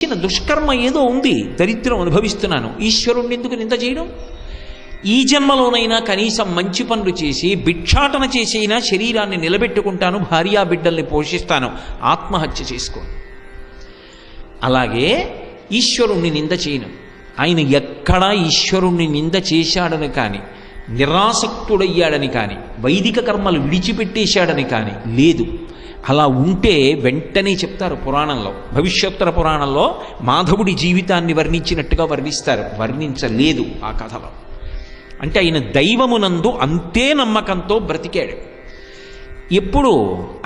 దుష్కర్మ ఏదో ఉంది, దరిద్రం అనుభవిస్తున్నాను, ఈశ్వరుణ్ణి ఎందుకు నింద చేయడం? ఈ జన్మలోనైనా కనీసం మంచి పనులు చేసి భిక్షాటన చేసైనా శరీరాన్ని నిలబెట్టుకుంటాను, భార్యా బిడ్డల్ని పోషిస్తాను, ఆత్మహత్య చేసుకో. అలాగే ఈశ్వరుణ్ణి నింద చేయను. ఆయన ఎక్కడా ఈశ్వరుణ్ణి నింద చేశాడని కానీ, నిరాసక్తుడయ్యాడని కానీ, వైదిక కర్మలు విడిచిపెట్టేశాడని కానీ లేదు. అలా ఉంటే వెంటనే చెప్తారు పురాణంలో, భవిష్యోత్తర పురాణంలో మాధవుడి జీవితాన్ని వర్ణించినట్టుగా వర్ణిస్తారు. వర్ణించలేదు ఆ కథలో. అంటే ఆయన దైవమునందు అంతే నమ్మకంతో బ్రతికాడు. ఎప్పుడు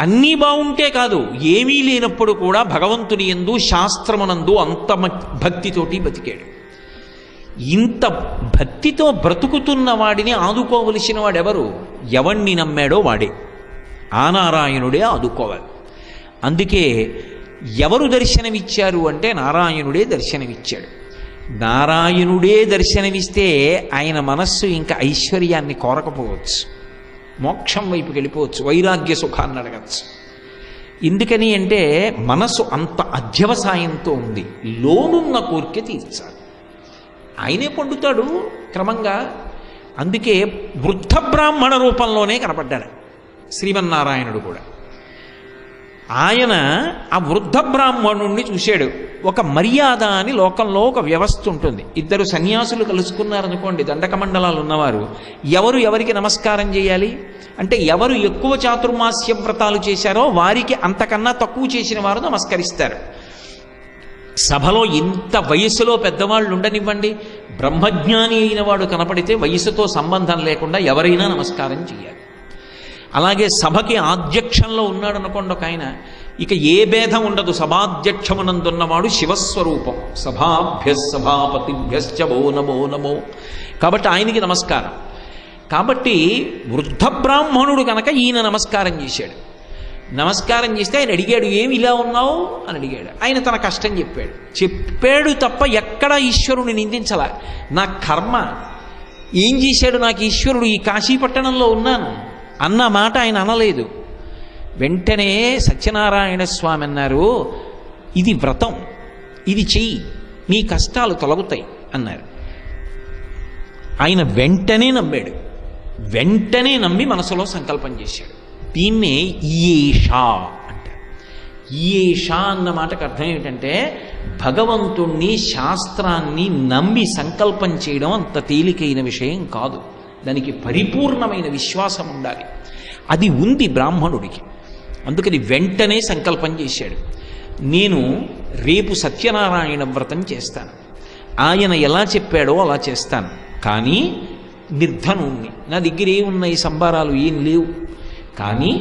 అన్నీ బాగుంటే కాదు, ఏమీ లేనప్పుడు కూడా భగవంతుని యందు శాస్త్రమునందు అంత భక్తితోటి బతికాడు. ఇంత భక్తితో బ్రతుకుతున్న వాడిని ఆదుకోవలసిన వాడెవరు? ఎవణ్ణి నమ్మాడో వాడే, ఆ నారాయణుడే ఆదుకోవాలి. అందుకే ఎవరు దర్శనమిచ్చారు అంటే నారాయణుడే దర్శనమిచ్చాడు. నారాయణుడే దర్శనమిస్తే ఆయన మనస్సు ఇంకా ఐశ్వర్యాన్ని కోరకపోవచ్చు, మోక్షం వైపుకి వెళ్ళిపోవచ్చు, వైరాగ్య సుఖాన్ని అడగచ్చు. ఎందుకని అంటే మనసు అంత అధ్యవసాయంతో ఉంది, లోనున్న కోరిక తీర్చాలి. ఆయనే పండుతాడు క్రమంగా. అందుకే వృద్ధ బ్రాహ్మణ రూపంలోనే కనపడ్డాడు శ్రీమన్నారాయణుడు కూడా. ఆయన ఆ వృద్ధ బ్రాహ్మణుణ్ణి చూశాడు. ఒక మర్యాద అని లోకంలో ఒక వ్యవస్థ ఉంటుంది. ఇద్దరు సన్యాసులు కలుసుకున్నారనుకోండి, దండకమండలాలు ఉన్నవారు, ఎవరు ఎవరికి నమస్కారం చేయాలి అంటే, ఎవరు ఎక్కువ చాతుర్మాస్య వ్రతాలు చేశారో వారికి అంతకన్నా తక్కువ చేసిన వారు నమస్కరిస్తారు. సభలో ఇంత వయస్సులో పెద్దవాళ్ళు ఉండనివ్వండి, బ్రహ్మజ్ఞాని అయిన వాడు కనపడితే వయసుతో సంబంధం లేకుండా ఎవరైనా నమస్కారం చేయాలి. అలాగే సభకి ఆధ్యక్షంలో ఉన్నాడు అనుకోండి ఒక ఆయన, ఇక ఏ భేదం ఉండదు, సభాధ్యక్షమునందున్నవాడు శివస్వరూపం. సభాభ్యస్సభాపతిభ్యశ్చ భో నమో నమో. కాబట్టి ఆయనకి నమస్కారం. కాబట్టి వృద్ధ బ్రాహ్మణుడు కనుక ఈయన నమస్కారం చేశాడు. నమస్కారం చేస్తే ఆయన అడిగాడు, ఏమి ఇలా ఉన్నావు అని అడిగాడు. ఆయన తన కష్టం చెప్పాడు తప్ప ఎక్కడా ఈశ్వరుని నిందించలా. నా కర్మ ఏం చేశాడు నాకు ఈశ్వరుడు, ఈ కాశీపట్టణంలో ఉన్నాను అన్న మాట ఆయన అనలేదు. వెంటనే సత్యనారాయణ స్వామి అన్నారు, ఇది వ్రతం, ఇది చెయ్యి, నీ కష్టాలు తొలగుతాయి అన్నారు. ఆయన వెంటనే నమ్మాడు. వెంటనే నమ్మి మనసులో సంకల్పం చేశాడు. దీన్నే ఈయేషా అంటారు. ఈయేషా అన్న మాటకు అర్థం ఏమిటంటే, భగవంతుణ్ణి శాస్త్రాన్ని నమ్మి సంకల్పం చేయడం అంత తేలికైన విషయం కాదు. దానికి పరిపూర్ణమైన విశ్వాసం ఉండాలి. అది ఉంది బ్రాహ్మణుడికి. అందుకని వెంటనే సంకల్పం చేశాడు, నేను రేపు సత్యనారాయణ వ్రతం చేస్తాను, ఆయన ఎలా చెప్పాడో అలా చేస్తాను, కానీ నిర్ధనుణ్ణి, నా దగ్గర ఏమున్నాయి సంబారాలు ఏం లేవు, కానీ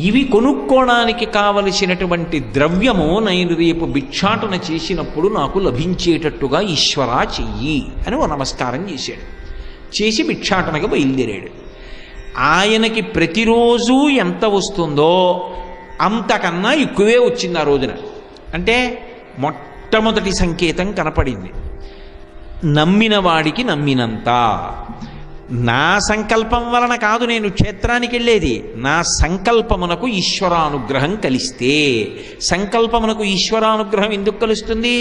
ఇవి కొనుక్కోవడానికి కావలసినటువంటి ద్రవ్యము నేను రేపు భిక్షాటన చేసినప్పుడు నాకు లభించేటట్టుగా ఈశ్వరా చెయ్యి అని ఓ నమస్కారం చేశాడు. చేసి భిక్షాటనకు బయలుదేరాడు. ఆయనకి ప్రతిరోజు ఎంత వస్తుందో అంతకన్నా ఎక్కువే వచ్చింది ఆ రోజున. అంటే మొట్టమొదటి సంకేతం కనపడింది, నమ్మిన వాడికి నమ్మినంత. నా సంకల్పం వలన కాదు నేను క్షేత్రానికి వెళ్ళేది, నా సంకల్పమునకు ఈశ్వరానుగ్రహం కలిస్తే. సంకల్పమునకు ఈశ్వరానుగ్రహం ఎందుకు కలుస్తుంది?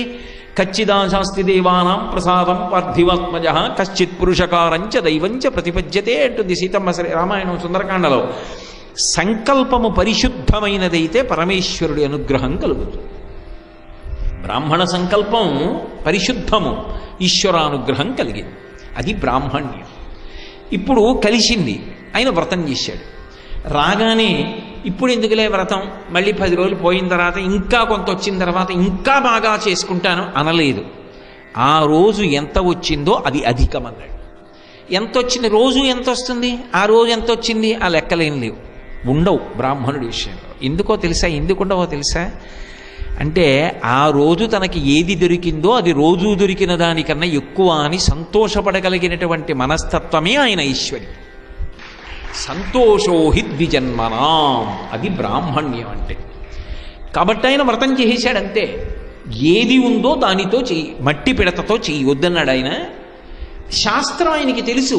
కచ్చిదాశాస్తి దేవానాం ప్రసాదం పార్థివాత్మజ కశ్చిత్ పురుషకారంచ దైవంచ ప్రతిపద్యతే అంటుంది సీతమ్మ రామాయణం సుందరకాండలో. సంకల్పము పరిశుద్ధమైనదైతే పరమేశ్వరుడి అనుగ్రహం కలుగుతుంది. బ్రాహ్మణ సంకల్పం పరిశుద్ధము, ఈశ్వరానుగ్రహం కలిగింది. అది బ్రాహ్మణ్యం. ఇప్పుడు కలిసింది, ఆయన వ్రతం చేశాడు. రాగానే ఇప్పుడు ఎందుకులే వ్రతం, మళ్ళీ 10 రోజులు పోయిన తర్వాత ఇంకా కొంత వచ్చిన తర్వాత ఇంకా బాగా చేసుకుంటాను అనలేదు. ఆ రోజు ఎంత వచ్చిందో అది అధికమన్నాడు. ఎంత వచ్చింది, రోజు ఎంత వస్తుంది, ఆ రోజు ఎంత వచ్చింది, ఆ లెక్కలేం లేవు, ఉండవు బ్రాహ్మణుడి విషయంలో. ఎందుకో తెలుసా, ఎందుకుండవో తెలుసా అంటే, ఆ రోజు తనకి ఏది దొరికిందో అది రోజు దొరికిన దానికన్నా ఎక్కువ అని సంతోషపడగలిగినటువంటి మనస్తత్వమే ఆయన ఐశ్వర్యం. సంతోషోహి ద్విజన్మనాం, అది బ్రాహ్మణ్యం అంటే. కాబట్టి ఆయన వ్రతం చేసేశాడంతే. ఏది ఉందో దానితో చెయ్యి, మట్టి పిడతతో చెయ్యి వద్దన్నాడు ఆయన. శాస్త్రం ఆయనకి తెలుసు,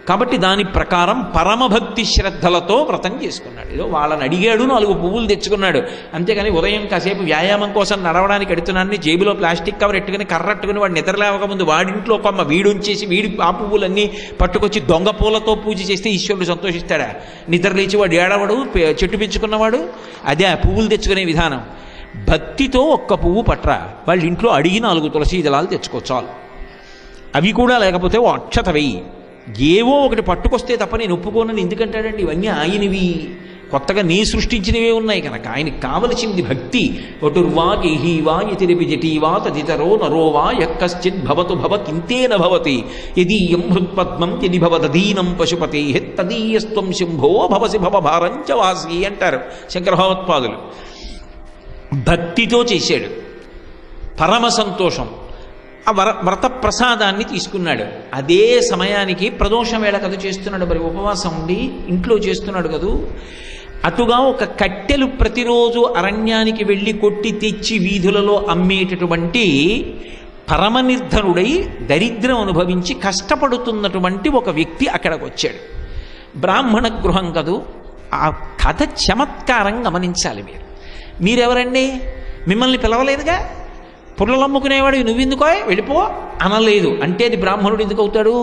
కాబట్టి దాని ప్రకారం పరమభక్తి శ్రద్ధలతో వ్రతం చేసుకున్నాడు. ఏదో వాళ్ళని అడిగాడు, 4 పువ్వులు తెచ్చుకున్నాడు. అంతేగాని ఉదయం కాసేపు వ్యాయామం కోసం నడవడానికి ఎడుతున్నాడని జేబులో ప్లాస్టిక్ కవర్ ఎట్టుకుని కర్రట్టుకుని వాడు నిద్రలేవకముందు వాడింట్లో కొమ్మ వీడుంచేసి వీడి ఆ పువ్వులన్నీ పట్టుకొచ్చి దొంగ పూలతో పూజ చేస్తే ఈశ్వరుడు సంతోషిస్తాడా? నిద్రలేచి వాడు ఏడవడు, చెట్టు పెంచుకున్నవాడు. అదే ఆ పువ్వులు తెచ్చుకునే విధానం. భక్తితో ఒక్క పువ్వు పట్రా, వాళ్ళ ఇంట్లో అడిగి 4 తులసి దళాలు తెచ్చుకోచాలు. అవి కూడా లేకపోతే ఓ అక్షత వెయ్యి. ఏవో ఒకటి పట్టుకొస్తే తప్ప నేను ఒప్పుకోనని ఎందుకంటాడండి? ఇవన్నీ ఆయనవి, కొత్తగా నీ సృష్టించినవే ఉన్నాయి కనుక. ఆయనకి కావలసింది భక్తి. వటుర్వా కేహీవా యతిరిపి జటీవా తదితరో నరోవా యక్కశ్చిత్ భవతు భవ కింతేన భవతి యదీయం హృత్పద్మం యది భవదీనం పశుపతే తదీయస్త్వం శంభో భవసి భవభారంచ వాసి అంటారు శంకర భగవత్పాదులు. భక్తితో చేశాడు, పరమ సంతోషం. ఆ వ్రత ప్రసాదాన్ని తీసుకున్నాడు. అదే సమయానికి ప్రదోషం వేళ కథ చేస్తున్నాడు, మరి ఉపవాసం ఉండి ఇంట్లో చేస్తున్నాడు కదూ. అటుగా ఒక కట్టెలు ప్రతిరోజు అరణ్యానికి వెళ్ళి కొట్టి తెచ్చి వీధులలో అమ్మేటటువంటి పరమనిర్ధనుడై దరిద్రం అనుభవించి కష్టపడుతున్నటువంటి ఒక వ్యక్తి అక్కడికి వచ్చాడు. బ్రాహ్మణ గృహం కదూ. ఆ కథ చమత్కారం గమనించాలి. మీరెవరండి? మిమ్మల్ని పిలవలేదుగా. పుల్లలు అమ్ముకునేవాడు నువ్వెందుకో వెళ్ళిపో అనలేదు. అంటే అది బ్రాహ్మణుడు ఎందుకు అవుతాడు?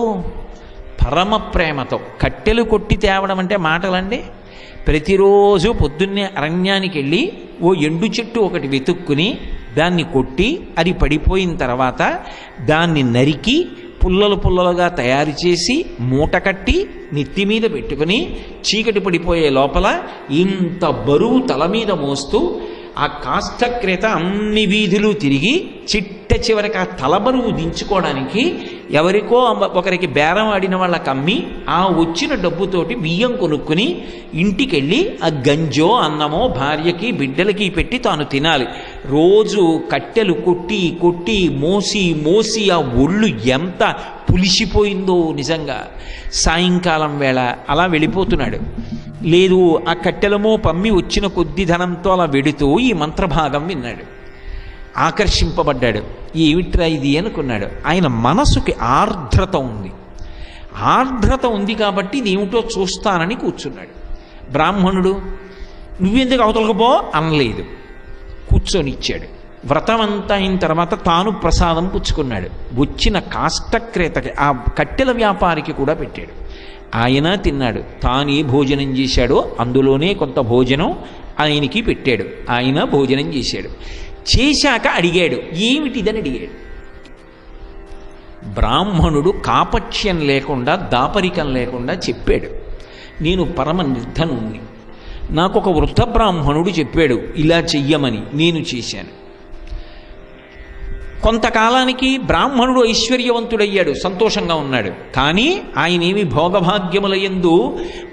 పరమ ప్రేమతో. కట్టెలు కొట్టి తేవడం అంటే మాటలండి. ప్రతిరోజు పొద్దున్నే అరణ్యానికి వెళ్ళి ఓ ఎండు చెట్టు ఒకటి వెతుక్కుని దాన్ని కొట్టి అది పడిపోయిన తర్వాత దాన్ని నరికి పుల్లలు పుల్లలుగా తయారు చేసి మూట కట్టి నెత్తి మీద పెట్టుకుని చీకటి పడిపోయే లోపల ఇంత బరువు తల మీద మోస్తూ ఆ కాష్టక్రేత అన్ని వీధులు తిరిగి చిట్ట చివరికి ఆ తలబరువు దించుకోవడానికి ఎవరికో ఒకరికి బేరం ఆడిన వాళ్ళకి అమ్మి ఆ వచ్చిన డబ్బుతోటి బియ్యం కొనుక్కుని ఇంటికెళ్ళి ఆ గంజో అన్నమో భార్యకి బిడ్డలకి పెట్టి తాను తినాలి. రోజు కట్టెలు కొట్టి కొట్టి మోసి మోసి ఆ ఒళ్ళు ఎంత పులిసిపోయిందో నిజంగా. సాయంకాలం వేళ అలా వెళ్ళిపోతున్నాడు. లేదు, ఆ కట్టెలమో పమ్మి వచ్చిన కొద్ది ధనంతో అలా వెడుతూ ఈ మంత్రభాగం విన్నాడు. ఆకర్షింపబడ్డాడు. ఏమిట్రా ఇది అనుకున్నాడు. ఆయన మనసుకి ఆర్ద్రత ఉంది. ఆర్ద్రత ఉంది కాబట్టి ఇది ఏమిటో చూస్తానని కూర్చున్నాడు. బ్రాహ్మణుడు నువ్వెందుకు అవతలకు పో అనలేదు, కూర్చొనిచ్చాడు. వ్రతం అంతా అయిన తర్వాత తాను ప్రసాదం పుచ్చుకున్నాడు. వచ్చిన కాష్టక్రేతకి ఆ కట్టెల వ్యాపారికి కూడా పెట్టాడు. ఆయన తిన్నాడు. తానే భోజనం చేశాడో అందులోనే కొంత భోజనం ఆయనకి పెట్టాడు. ఆయన భోజనం చేశాడు. చేశాక అడిగాడు, ఏమిటిదని అడిగాడు. బ్రాహ్మణుడు కాపట్యం లేకుండా దాపరికం లేకుండా చెప్పాడు, నేను పరమ నిర్ధనుణ్ణి. నాకు ఒక వృద్ధ బ్రాహ్మణుడు చెప్పాడు ఇలా చెయ్యమని, నేను చేశాను. కొంతకాలానికి బ్రాహ్మణుడు ఐశ్వర్యవంతుడయ్యాడు, సంతోషంగా ఉన్నాడు. కానీ ఆయన ఏమి భోగభాగ్యములయందు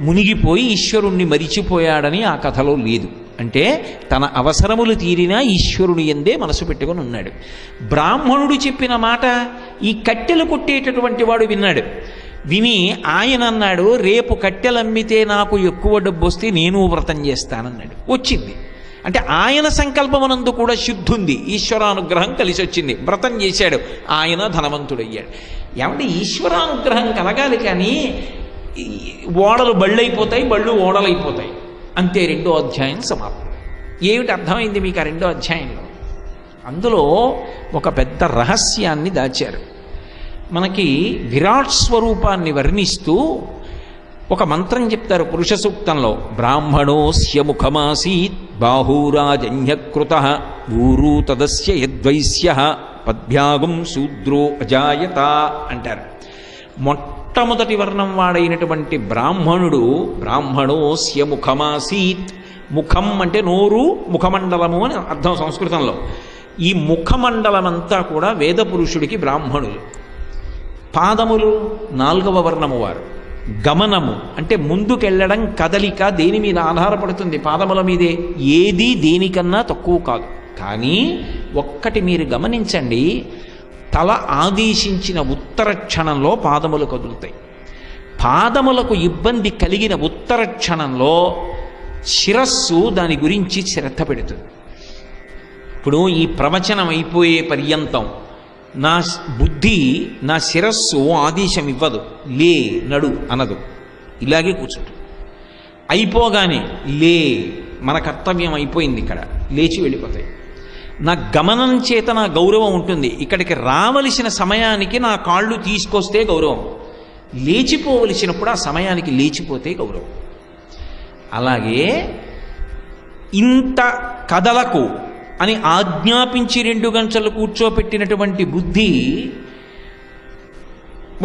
మునిగిపోయి ఈశ్వరుణ్ణి మరిచిపోయాడని ఆ కథలో లేదు. అంటే తన అవసరములు తీరినా ఈశ్వరుని ఎందే మనసు పెట్టుకొని ఉన్నాడు. బ్రాహ్మణుడు చెప్పిన మాట ఈ కట్టెలు కొట్టేటటువంటి వాడు విన్నాడు. విని ఆయన అన్నాడు, రేపు కట్టెలమ్మితే నాకు ఎక్కువ డబ్బు వస్తే నేను వ్రతం చేస్తానన్నాడు. వచ్చింది. అంటే ఆయన సంకల్పమనందు కూడా శుద్ధి ఉంది, ఈశ్వరానుగ్రహం కలిసి వచ్చింది. వ్రతం చేశాడు, ఆయన ధనవంతుడయ్యాడు. ఏమంటే ఈశ్వరానుగ్రహం కలగాలి, కానీ ఓడలు బళ్ళైపోతాయి, బళ్ళు ఓడలైపోతాయి. అంతే. 2వ అధ్యాయం సమాప్తం. ఏమిటి అర్థమైంది మీకు ఆ 2వ అధ్యాయంలో? అందులో ఒక పెద్ద రహస్యాన్ని దాచారు. మనకి విరాట్ స్వరూపాన్ని వర్ణిస్తూ ఒక మంత్రం చెప్తారు పురుష సూక్తంలో. బ్రాహ్మణోస్య ముఖమాసీత్ బాహూరాజన్యకృత ఊరు తదస్య యద్వైశ్య పద్భ్యాగం శూద్రో అజాయత అంటారు. మొట్టమొదటి వర్ణం వాడైనటువంటి బ్రాహ్మణుడు బ్రాహ్మణోస్య ముఖమాసీత్. ముఖం అంటే నోరు, ముఖమండలము అని అర్థం సంస్కృతంలో. ఈ ముఖమండలమంతా కూడా వేద పురుషుడికి బ్రాహ్మణులు. పాదములు 4వ వర్ణము వారు. గమనము అంటే ముందుకెళ్ళడం, కదలిక దేని మీద ఆధారపడుతుంది? పాదముల మీదే. ఏది దేనికన్నా తక్కువ కాదు. కానీ ఒక్కటి మీరు గమనించండి, తల ఆదేశించిన ఉత్తర క్షణంలో పాదములు కదులుతాయి. పాదములకు ఇబ్బంది కలిగిన ఉత్తర క్షణంలో శిరస్సు దాని గురించి శ్రద్ధ పెడుతుంది. ఇప్పుడు ఈ ప్రవచనం అయిపోయే పర్యంతం నా బుద్ధి నా శిరస్సు ఆదేశం ఇవ్వదు, లే నడు అనదు, ఇలాగే కూర్చుంటుంది. అయిపోగానే లే, మన కర్తవ్యం అయిపోయింది, ఇక్కడ లేచి వెళ్ళిపోతాయి. నా గమనం చేత నా గౌరవం ఉంటుంది, ఇక్కడికి రావలసిన సమయానికి నా కాళ్ళు తీసుకొస్తే గౌరవం, లేచిపోవలసినప్పుడు ఆ సమయానికి లేచిపోతే గౌరవం. అలాగే ఇంత కదలకు అని ఆజ్ఞాపించి 2 గంటలు కూర్చోపెట్టినటువంటి బుద్ధి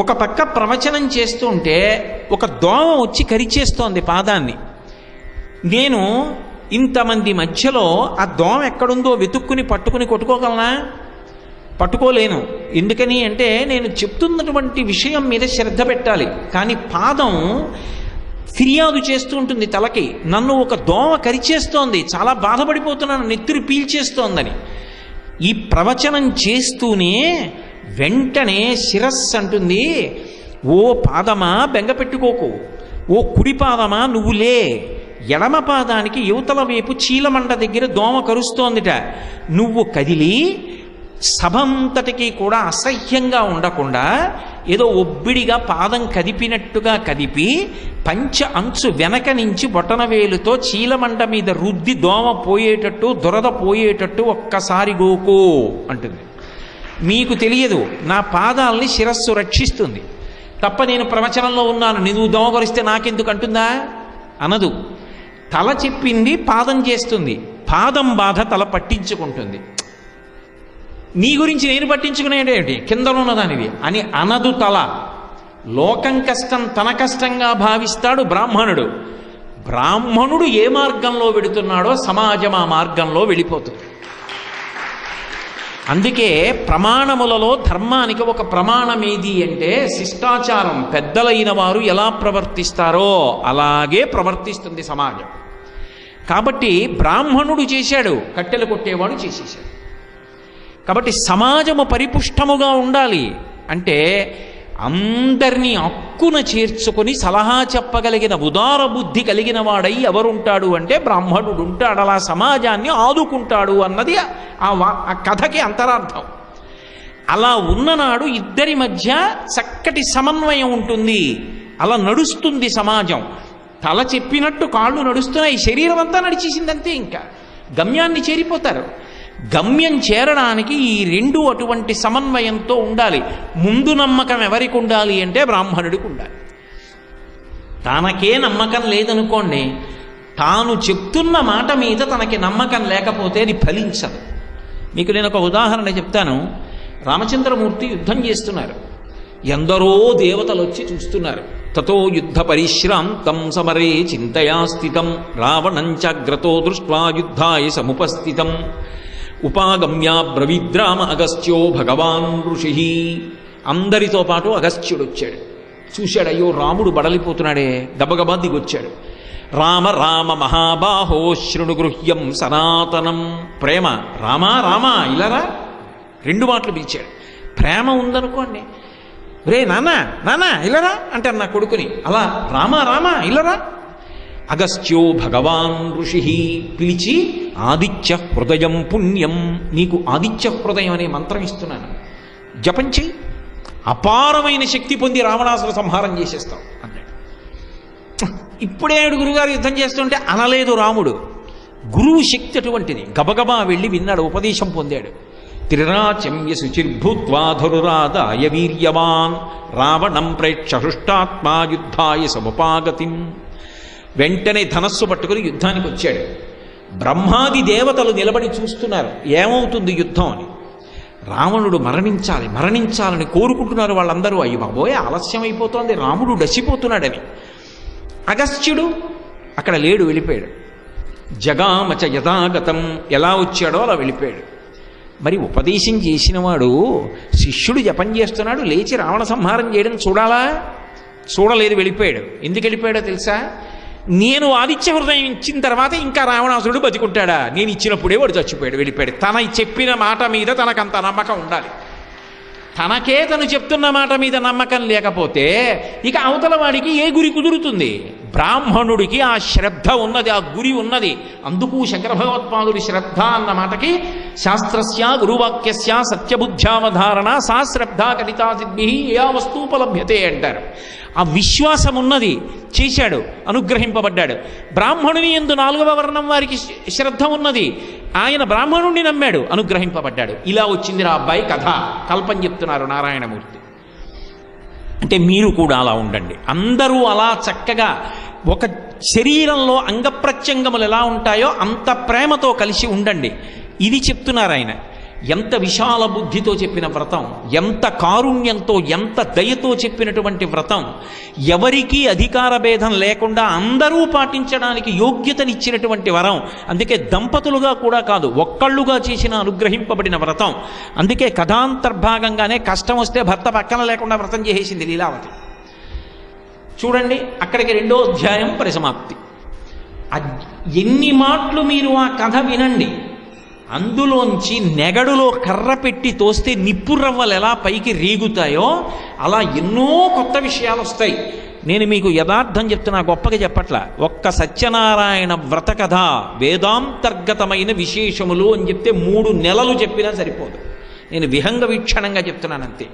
ఒక పక్క ప్రవచనం చేస్తుంటే ఒక దోమ వచ్చి కరిచేస్తోంది పాదాన్ని. నేను ఇంతమంది మధ్యలో ఆ దోమ ఎక్కడుందో వెతుక్కుని పట్టుకుని కొట్టుకోగలనా? పట్టుకోలేను. ఎందుకని అంటే నేను చెప్తున్నటువంటి విషయం మీద శ్రద్ధ పెట్టాలి. కానీ పాదం ఫిర్యాదు చేస్తూ ఉంటుంది తలకి, నన్ను ఒక దోమ కరిచేస్తోంది, చాలా బాధపడిపోతున్నాను, నెత్తురు పీల్చేస్తోందని. ఈ ప్రవచనం చేస్తూనే వెంటనే శిరస్సు అంటుంది, ఓ పాదమా బెంగ పెట్టుకోకు, ఓ కుడి పాదమా నువ్వు లే, ఎడమ పాదానికి యువతల వైపు చీలమండ దగ్గర దోమ కరుస్తోందిట, నువ్వు కదిలి సభంతటికి కూడా అసహ్యంగా ఉండకుండా ఏదో ఒబ్బిడిగా పాదం కదిపినట్టుగా కదిపి పంచ అంచు వెనక నుంచి బొటనవేలుతో చీలమండ మీద రుద్ది దోమ పోయేటట్టు దురద పోయేటట్టు ఒక్కసారి గోకో అంటుంది. మీకు తెలియదు, నా పాదాలని శిరస్సు రక్షిస్తుంది తప్ప నేను ప్రవచనంలో ఉన్నాను, నువ్వు దోమ కొరిస్తే నాకెందుకు అంటుందా? అనదు. తల చెప్పింది పాదం చేస్తుంది, పాదం బాధ తల పట్టించుకుంటుంది. నీ గురించి నేను పట్టించుకునేటేమిటి, కిందనున్న దానివి అని అనదు తల. లోకం కష్టం తన కష్టంగా భావిస్తాడు బ్రాహ్మణుడు. బ్రాహ్మణుడు ఏ మార్గంలో వెడుతున్నాడో సమాజం ఆ మార్గంలో వెళ్ళిపోతుంది. అందుకే ప్రమాణములలో ధర్మానికి ఒక ప్రమాణం ఏది అంటే శిష్టాచారం. పెద్దలైన వారు ఎలా ప్రవర్తిస్తారో అలాగే ప్రవర్తిస్తుంది సమాజం. కాబట్టి బ్రాహ్మణుడు చేశాడు, కట్టెలు కొట్టేవాడు చేసేశాడు. కాబట్టి సమాజము పరిపుష్టముగా ఉండాలి అంటే అందరినీ అక్కున చేర్చుకొని సలహా చెప్పగలిగిన ఉదార బుద్ధి కలిగిన వాడై ఎవరుంటాడు అంటే బ్రాహ్మణుడు ఉంటాడు. అలా సమాజాన్ని ఆదుకుంటాడు అన్నది ఆ కథకి అంతరార్థం. అలా ఉన్ననాడు ఇద్దరి మధ్య చక్కటి సమన్వయం ఉంటుంది, అలా నడుస్తుంది సమాజం. తల చెప్పినట్టు కాళ్ళు నడుస్తున్నాయి, శరీరం అంతా నడిచేసిందంతే, ఇంకా గమ్యాన్ని చేరిపోతారు. గమ్యం చేరడానికి ఈ 2 అటువంటి సమన్వయంతో ఉండాలి. ముందు నమ్మకం ఎవరికి ఉండాలి అంటే బ్రాహ్మణుడికి ఉండాలి. తనకే నమ్మకం లేదనుకోండి, తాను చెప్తున్న మాట మీద తనకి నమ్మకం లేకపోతే అది ఫలించదు. మీకు నేను ఒక ఉదాహరణ చెప్తాను. రామచంద్రమూర్తి యుద్ధం చేస్తున్నారు, ఎందరో దేవతలు వచ్చి చూస్తున్నారు. తతో యుద్ధ పరిశ్రాంతం సమరే చింతయా స్థితం రావణంచాగ్రతో దృష్ట్వా యుద్ధాయ సముపస్థితం ఉపాగమ్య బ్రవీద్రామ అగస్త్యో భగవాన్ ఋషి. అందరితో పాటు అగస్త్యుడు వచ్చాడు. చూశాడు, అయ్యో రాముడు బడలిపోతున్నాడే, గబగబా దిగొచ్చాడు. రామ రామ మహాబాహో శృణు గృహ్యం సనాతనం. ప్రేమ, రామా రామా ఇలారా 2 మాటలు పిలిచాడు. ప్రేమ ఉందనుకోండి, రే నాన్న నాన్న ఇలారా అంటారు నా కొడుకుని, అలా రామా రామా ఇలారా. అగస్త్యో భగవాన్ ఋషి పిలిచి ఆదిత్య హృదయం పుణ్యం, నీకు ఆదిత్య హృదయం అనే మంత్రం ఇస్తున్నాను, జపం చెయ్యి, అపారమైన శక్తి పొంది రావణాసుర సంహారం చేసేస్తాం అన్నాడు. ఇప్పుడే గురుగారు యుద్ధం చేస్తుంటే అనలేదు రాముడు. గురువు శక్తి అటువంటిది. గబగబా వెళ్ళి విన్నాడు, ఉపదేశం పొందాడు. త్రిరాచమ్య శుచిర్భూత్వాధరురాదాయ వీర్యవాన్ రావణం ప్రేక్ష హృష్టాత్మా యుద్ధాయ సముపాగతిం. వెంటనే ధనస్సు పట్టుకుని యుద్ధానికి వచ్చాడు. బ్రహ్మాది దేవతలు నిలబడి చూస్తున్నారు ఏమవుతుంది యుద్ధం అని. రావణుడు మరణించాలి మరణించాలని కోరుకుంటున్నారు వాళ్ళందరూ. అయ్యి బాబోయ్ ఆలస్యం అయిపోతోంది, రాముడు డసిపోతున్నాడని. అగస్త్యుడు అక్కడ లేడు, వెళ్ళిపోయాడు. జగామచ యథాగతం, ఎలా వచ్చాడో అలా వెళ్ళిపోయాడు. మరి ఉపదేశం చేసినవాడు శిష్యుడు జపం చేస్తున్నాడు, లేచి రావణ సంహారం చేయడం చూడాలా? చూడలేదు, వెళ్ళిపోయాడు. ఎందుకు వెళ్ళిపోయాడో తెలుసా? నేను ఆదిత్య హృదయం ఇచ్చిన తర్వాత ఇంకా రావణాసురుడు బతికుంటాడా? నేను ఇచ్చినప్పుడే వాడు చచ్చిపోయాడు, వెళ్ళిపోయాడు. తన చెప్పిన మాట మీద తనకంత నమ్మకం ఉండాలి. తనకే తను చెప్తున్న మాట మీద నమ్మకం లేకపోతే ఇక అవతల వాడికి ఏ గురి కుదురుతుంది? బ్రాహ్మణుడికి ఆ శ్రద్ధ ఉన్నది, ఆ గురి ఉన్నది. అందుకు శంకర భగవత్పాదుడి శ్రద్ధ అన్న మాటకి శాస్త్రస్య గురువాక్యస్య సత్యబుద్ధ్యావధారణ సా శ్రద్ధా కలితా సిద్భి యా వస్తూపలభ్యతే అంటారు. ఆ విశ్వాసం ఉన్నది, చేశాడు, అనుగ్రహింపబడ్డాడు. బ్రాహ్మణుని యందు 4వ వర్ణం వారికి శ్రద్ధ ఉన్నది, ఆయన బ్రాహ్మణుణ్ణి నమ్మాడు, అనుగ్రహింపబడ్డాడు. ఇలా వచ్చింది ఆ అబ్బాయి కథ. కల్పన చెప్తున్నారు నారాయణమూర్తి. అంటే మీరు కూడా అలా ఉండండి. అందరూ అలా చక్కగా ఒక శరీరంలో అంగప్రత్యంగములు ఎలా ఉంటాయో అంత ప్రేమతో కలిసి ఉండండి. ఇది చెప్తున్నారు ఆయన. ఎంత విశాల బుద్ధితో చెప్పిన వ్రతం, ఎంత కారుణ్యంతో, ఎంత దయతో చెప్పినటువంటి వ్రతం, ఎవరికీ అధికార భేదం లేకుండా అందరూ పాటించడానికి యోగ్యతనిచ్చినటువంటి వరం. అందుకే దంపతులుగా కూడా కాదు, ఒక్కళ్ళుగా చేసిన అనుగ్రహింపబడిన వ్రతం. అందుకే కథాంతర్భాగంగానే కష్టం వస్తే భర్త పక్కన లేకుండా వ్రతం చేసేసింది లీలావతి. చూడండి, అక్కడికి 2వ అధ్యాయం పరిసమాప్తి. ఎన్ని మాటలు మీరు ఆ కథ వినండి, అందులోంచి నెగడులో కర్ర పెట్టి తోస్తే నిప్పురవ్వలు ఎలా పైకి రేగుతాయో అలా ఎన్నో కొత్త విషయాలు వస్తాయి. నేను మీకు యథార్థం చెప్తున్నా, గొప్పగా చెప్పట్ల. ఒక్క సత్యనారాయణ వ్రత కథ వేదాంతర్గతమైన విశేషములు అని చెప్తే 3 నెలలు చెప్పినా సరిపోదు. నేను విహంగ వీక్షణంగా చెప్తున్నానంతే.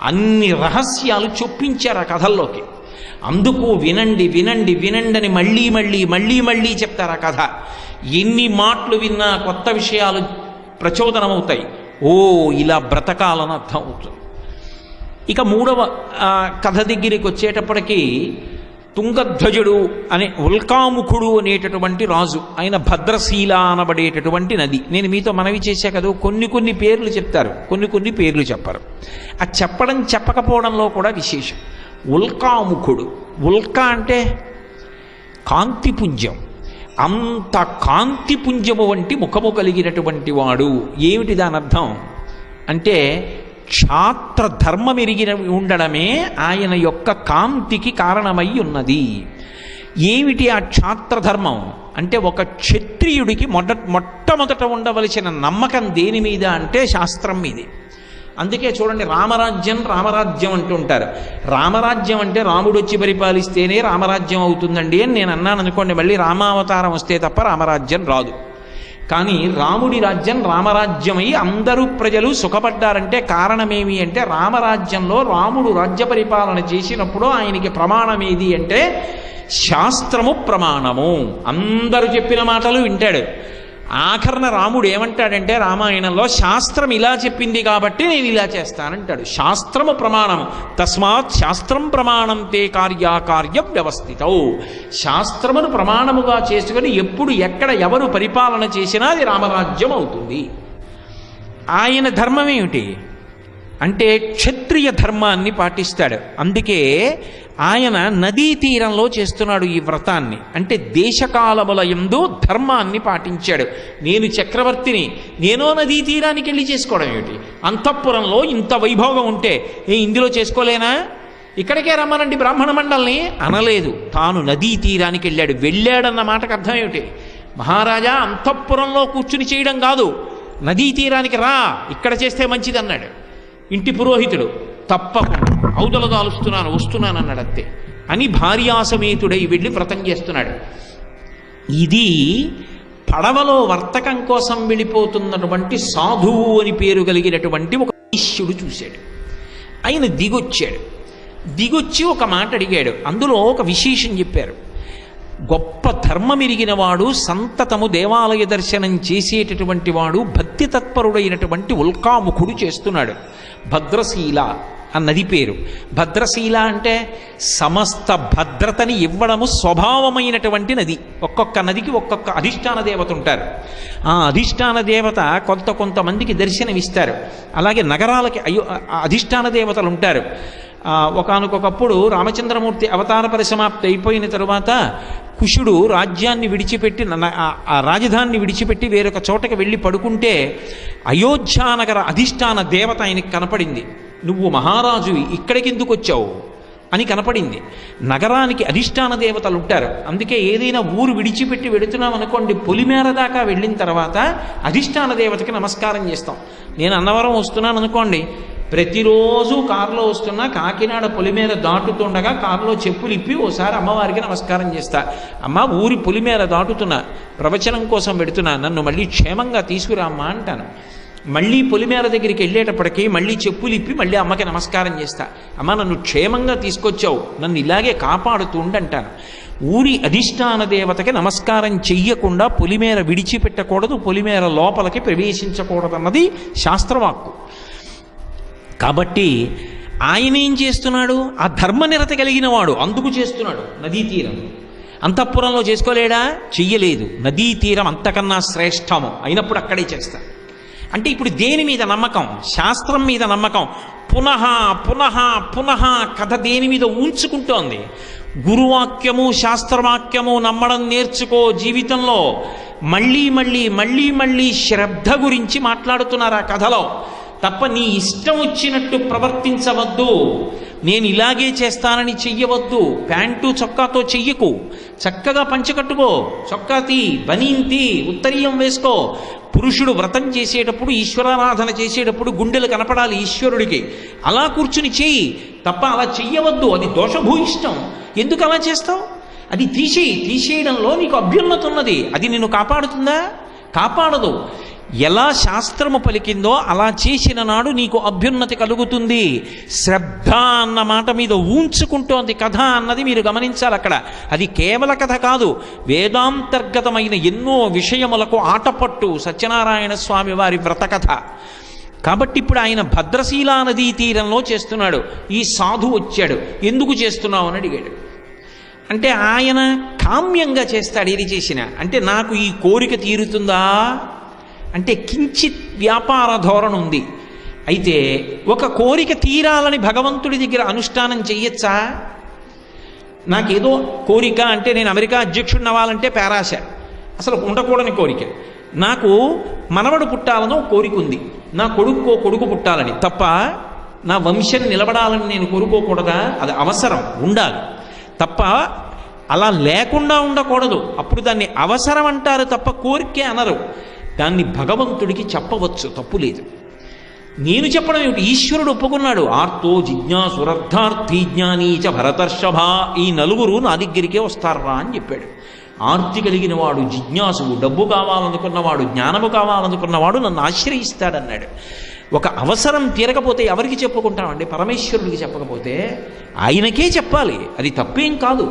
అన్ని రహస్యాలు చొప్పించారు ఆ కథల్లోకి. అందుకు వినండి వినండి వినండి అని మళ్ళీ మళ్ళీ మళ్ళీ మళ్ళీ చెప్తారు ఆ కథ. ఎన్ని మాటలు విన్నా కొత్త విషయాలు ప్రచోదనమవుతాయి. ఓ, ఇలా బ్రతకాలని అర్థం అవుతుంది. ఇక 3వ కథ దగ్గరికి వచ్చేటప్పటికీ తుంగధ్వజుడు అనే ఉల్కాముఖుడు అనేటటువంటి రాజు, ఆయన భద్రశీల అనబడేటటువంటి నది. నేను మీతో మనవి చేశా కదా, కొన్ని పేర్లు చెప్తారు, కొన్ని పేర్లు చెప్పరు. ఆ చెప్పడం చెప్పకపోవడంలో కూడా విశేషం. ఉల్కాముఖుడు, ఉల్కా అంటే కాంతిపుంజం, అంత కాంతిపుంజము వంటి ముఖము కలిగినటువంటి వాడు. ఏమిటి దాని అర్థం అంటే క్షాత్ర ధర్మం ఎరిగిన ఉండడమే ఆయన యొక్క కాంతికి కారణమై ఉన్నది. ఏమిటి ఆ క్షాత్రధర్మం అంటే ఒక క్షత్రియుడికి మొట్టమొదట ఉండవలసిన నమ్మకం దేని మీద అంటే శాస్త్రం మీదే. అందుకే చూడండి, రామరాజ్యం అంటూ ఉంటారు. రామరాజ్యం అంటే రాముడు వచ్చి పరిపాలిస్తేనే రామరాజ్యం అవుతుందండి అని నేను అన్నాను అనుకోండి, మళ్ళీ రామావతారం వస్తే తప్ప రామరాజ్యం రాదు. కానీ రాముడి రాజ్యం రామరాజ్యమై అందరూ ప్రజలు సుఖపడ్డారంటే కారణమేమి అంటే రామరాజ్యంలో రాముడు రాజ్య పరిపాలన చేసినప్పుడు ఆయనకి ప్రమాణం ఏది అంటే శాస్త్రము ప్రమాణము. అందరూ చెప్పిన మాటలు వింటాడు. ఆఖరణ రాముడు ఏమంటాడంటే రామాయణంలో శాస్త్రం ఇలా చెప్పింది కాబట్టి నేను ఇలా చేస్తానంటాడు. శాస్త్రము ప్రమాణం, తస్మాత్ శాస్త్రం ప్రమాణం తే కార్యాకార్య వ్యవస్థితౌ. శాస్త్రమును ప్రమాణముగా చేసుకుని ఎప్పుడు ఎక్కడ ఎవరు పరిపాలన చేసినా అది రామరాజ్యం అవుతుంది. ఆయన ధర్మం ఏమిటి అంటే క్షత్రియ ధర్మాన్ని పాటిస్తాడు. అందుకే ఆయన నదీ తీరంలో చేస్తున్నాడు ఈ వ్రతాన్ని. అంటే దేశకాలముల యందు ధర్మాన్ని పాటించాడు. నేను చక్రవర్తిని, నేనో నదీ తీరానికి వెళ్ళి చేసుకోవడం ఏమిటి? అంతఃపురంలో ఇంత వైభోగం ఉంటే ఇందులో చేసుకోలేనా? ఇక్కడికే రమ్మనండి బ్రాహ్మణ మండల్ని అనలేదు. తాను నదీ తీరానికి వెళ్ళాడన్న మాటకు అర్థం ఏమిటి? మహారాజా అంతఃపురంలో కూర్చుని చేయడం కాదు, నదీ తీరానికి రా, ఇక్కడ చేస్తే మంచిది అన్నాడు. ఇంటి పురోహితుడు తప్పకుండా అవతల వస్తున్నాను అన్నాడు. అంతే అని భార్యాసమేతుడై వెళ్ళి వ్రతం చేస్తున్నాడు. ఇది పడవలో వర్తకం కోసం వెళ్ళిపోతున్నటువంటి సాధువు అని పేరు కలిగినటువంటి ఒక వైశ్యుడు చూశాడు. ఆయన దిగొచ్చి ఒక మాట అడిగాడు. అందులో ఒక విశేషం చెప్పారు. గొప్ప ధర్మం ఎరిగిన వాడు, సంతతము దేవాలయ దర్శనం చేసేటటువంటి వాడు, భక్తి తత్పరుడైనటువంటి ఉల్కాముఖుడు చేస్తున్నాడు. భద్రశీల అన్నది పేరు. భద్రశీల అంటే సమస్త భద్రతని ఇవ్వడము స్వభావమైనటువంటి నది. ఒక్కొక్క నదికి ఒక్కొక్క అధిష్టాన దేవత ఉంటారు. ఆ అధిష్టాన దేవత కొంతమందికి దర్శనమిస్తారు. అలాగే నగరాలకి అధిష్టాన దేవతలు ఉంటారు. ఒకానొకప్పుడు రామచంద్రమూర్తి అవతార పరిసమాప్తి అయిపోయిన తరువాత కుశుడు రాజ్యాన్ని విడిచిపెట్టి, ఆ రాజధానిని విడిచిపెట్టి వేరొక చోటకి వెళ్ళి పడుకుంటే అయోధ్యానగర అధిష్టాన దేవత ఆయనకి కనపడింది. నువ్వు మహారాజువి, ఇక్కడికి ఎందుకు వచ్చావు అని కనపడింది. నగరానికి అధిష్టాన దేవతలు ఉంటారు. అందుకే ఏదైనా ఊరు విడిచిపెట్టి వెళుతున్నాం అనుకోండి, పొలిమేర దాకా వెళ్ళిన తర్వాత అధిష్టాన దేవతకి నమస్కారం చేస్తాం. నేను అన్నవరం వస్తున్నాను అనుకోండి, ప్రతిరోజు కారులో వస్తున్నా కాకినాడ పొలిమేర దాటుతుండగా కారులో చెప్పులు ఇప్పి ఓసారి అమ్మవారికి నమస్కారం చేస్తా. అమ్మ, ఊరి పొలిమేర దాటుతున్నా, ప్రవచనం కోసం పెడుతున్నా, నన్ను మళ్ళీ క్షేమంగా తీసుకురామ్మా అంటాను. మళ్ళీ పొలిమేర దగ్గరికి వెళ్ళేటప్పటికీ మళ్ళీ చెప్పులు ఇప్పి మళ్ళీ అమ్మకి నమస్కారం చేస్తా. అమ్మ, నన్ను క్షేమంగా తీసుకొచ్చావు, నన్ను ఇలాగే కాపాడుతుండంటాను. ఊరి అధిష్టాన దేవతకి నమస్కారం చెయ్యకుండా పొలిమేర విడిచిపెట్టకూడదు, పొలిమేర లోపలికి ప్రవేశించకూడదన్నది శాస్త్రవాక్కు. కాబట్టి ఆయన ఏం చేస్తున్నాడు? ఆ ధర్మనిరత కలిగిన వాడు అందుకు చేస్తున్నాడు. నదీ తీరం అంతఃపురంలో చేసుకోలేడా? చెయ్యలేదు. నదీ తీరం అంతకన్నా శ్రేష్టము అయినప్పుడు అక్కడే చేస్తా. అంటే ఇప్పుడు దేని మీద నమ్మకం? శాస్త్రం మీద నమ్మకం. పునః పునః పునః కథ దేని మీద ఉంచుకుంటోంది? గురువాక్యము శాస్త్రవాక్యము నమ్మడం నేర్చుకో. జీవితంలో మళ్ళీ మళ్ళీ మళ్ళీ మళ్ళీ శ్రద్ధ గురించి మాట్లాడుతున్నారు ఆ కథలో. తప్ప నీ ఇష్టం వచ్చినట్టు ప్రవర్తించవద్దు, నేను ఇలాగే చేస్తానని చెయ్యవద్దు. ప్యాంటు చొక్కాతో చెయ్యకు, చక్కగా పంచకట్టుకో, చొక్కా తీ, బనీన్ తీ, ఉత్తరీయం వేసుకో. పురుషుడు వ్రతం చేసేటప్పుడు, ఈశ్వరారాధన చేసేటప్పుడు గుండెలు కనపడాలి ఈశ్వరుడికి. అలా కూర్చుని చెయ్యి తప్ప అలా చెయ్యవద్దు, అది దోషభూయిష్టం. ఎందుకు అలా చేస్తావు? అది తీసేయడంలో నీకు అభ్యున్నత ఉన్నది. అది నిన్ను కాపాడుతుందా? కాపాడదు. ఎలా శాస్త్రము పలికిందో అలా చేసిన నాడు నీకు అభ్యున్నతి కలుగుతుంది. శ్రద్ధ అన్న మాట మీద ఊంచుకుంటోంది కథ అన్నది మీరు గమనించాలి అక్కడ. అది కేవల కథ కాదు, వేదాంతర్గతమైన ఎన్నో విషయములకు ఆటపట్టు సత్యనారాయణ స్వామి వారి వ్రత కథ. కాబట్టి ఇప్పుడు ఆయన భద్రశీలా నదీ తీరంలో చేస్తున్నాడు. ఈ సాధు వచ్చాడు. ఎందుకు చేస్తున్నావు అని అడిగాడు. అంటే ఆయన కామ్యంగా చేస్తాడు. ఏది చేసినా అంటే నాకు ఈ కోరిక తీరుతుందా అంటే కించిత్ వ్యాపార ధోరణి ఉంది. అయితే ఒక కోరిక తీరాలని భగవంతుడి దగ్గర అనుష్ఠానం చెయ్యొచ్చా? నాకేదో కోరిక అంటే నేను అమెరికా అధ్యక్షుడిని అవ్వాలంటే పేరాశ, అసలు ఉండకూడని కోరిక. నాకు మనవడు పుట్టాలనో కోరిక ఉంది, నా కొడుకు పుట్టాలని. తప్ప నా వంశం నిలబడాలని నేను కోరుకోకూడదా? అది అవసరం, ఉండాలి తప్ప అలా లేకుండా ఉండకూడదు. అప్పుడు దాన్ని అవసరం అంటారు తప్ప కోరికే అనరు. దాన్ని భగవంతుడికి చెప్పవచ్చు, తప్పు లేదు. నేను చెప్పడం ఏమిటి? ఈశ్వరుడు ఒప్పుకున్నాడు. ఆర్తో జిజ్ఞాసురర్థార్థీ జ్ఞానీచ భరతర్షభ, ఈ నలుగురు నా దగ్గరికే వస్తారా అని చెప్పాడు. ఆర్తి కలిగిన వాడు జిజ్ఞాసువు, డబ్బు కావాలనుకున్నవాడు, జ్ఞానము కావాలనుకున్నవాడు నన్ను ఆశ్రయిస్తాడన్నాడు. ఒక అవసరం తీరకపోతే ఎవరికి చెప్పుకుంటామండి? పరమేశ్వరుడికి చెప్పకపోతే ఆయనకే చెప్పాలి. అది తప్పేం కాదు.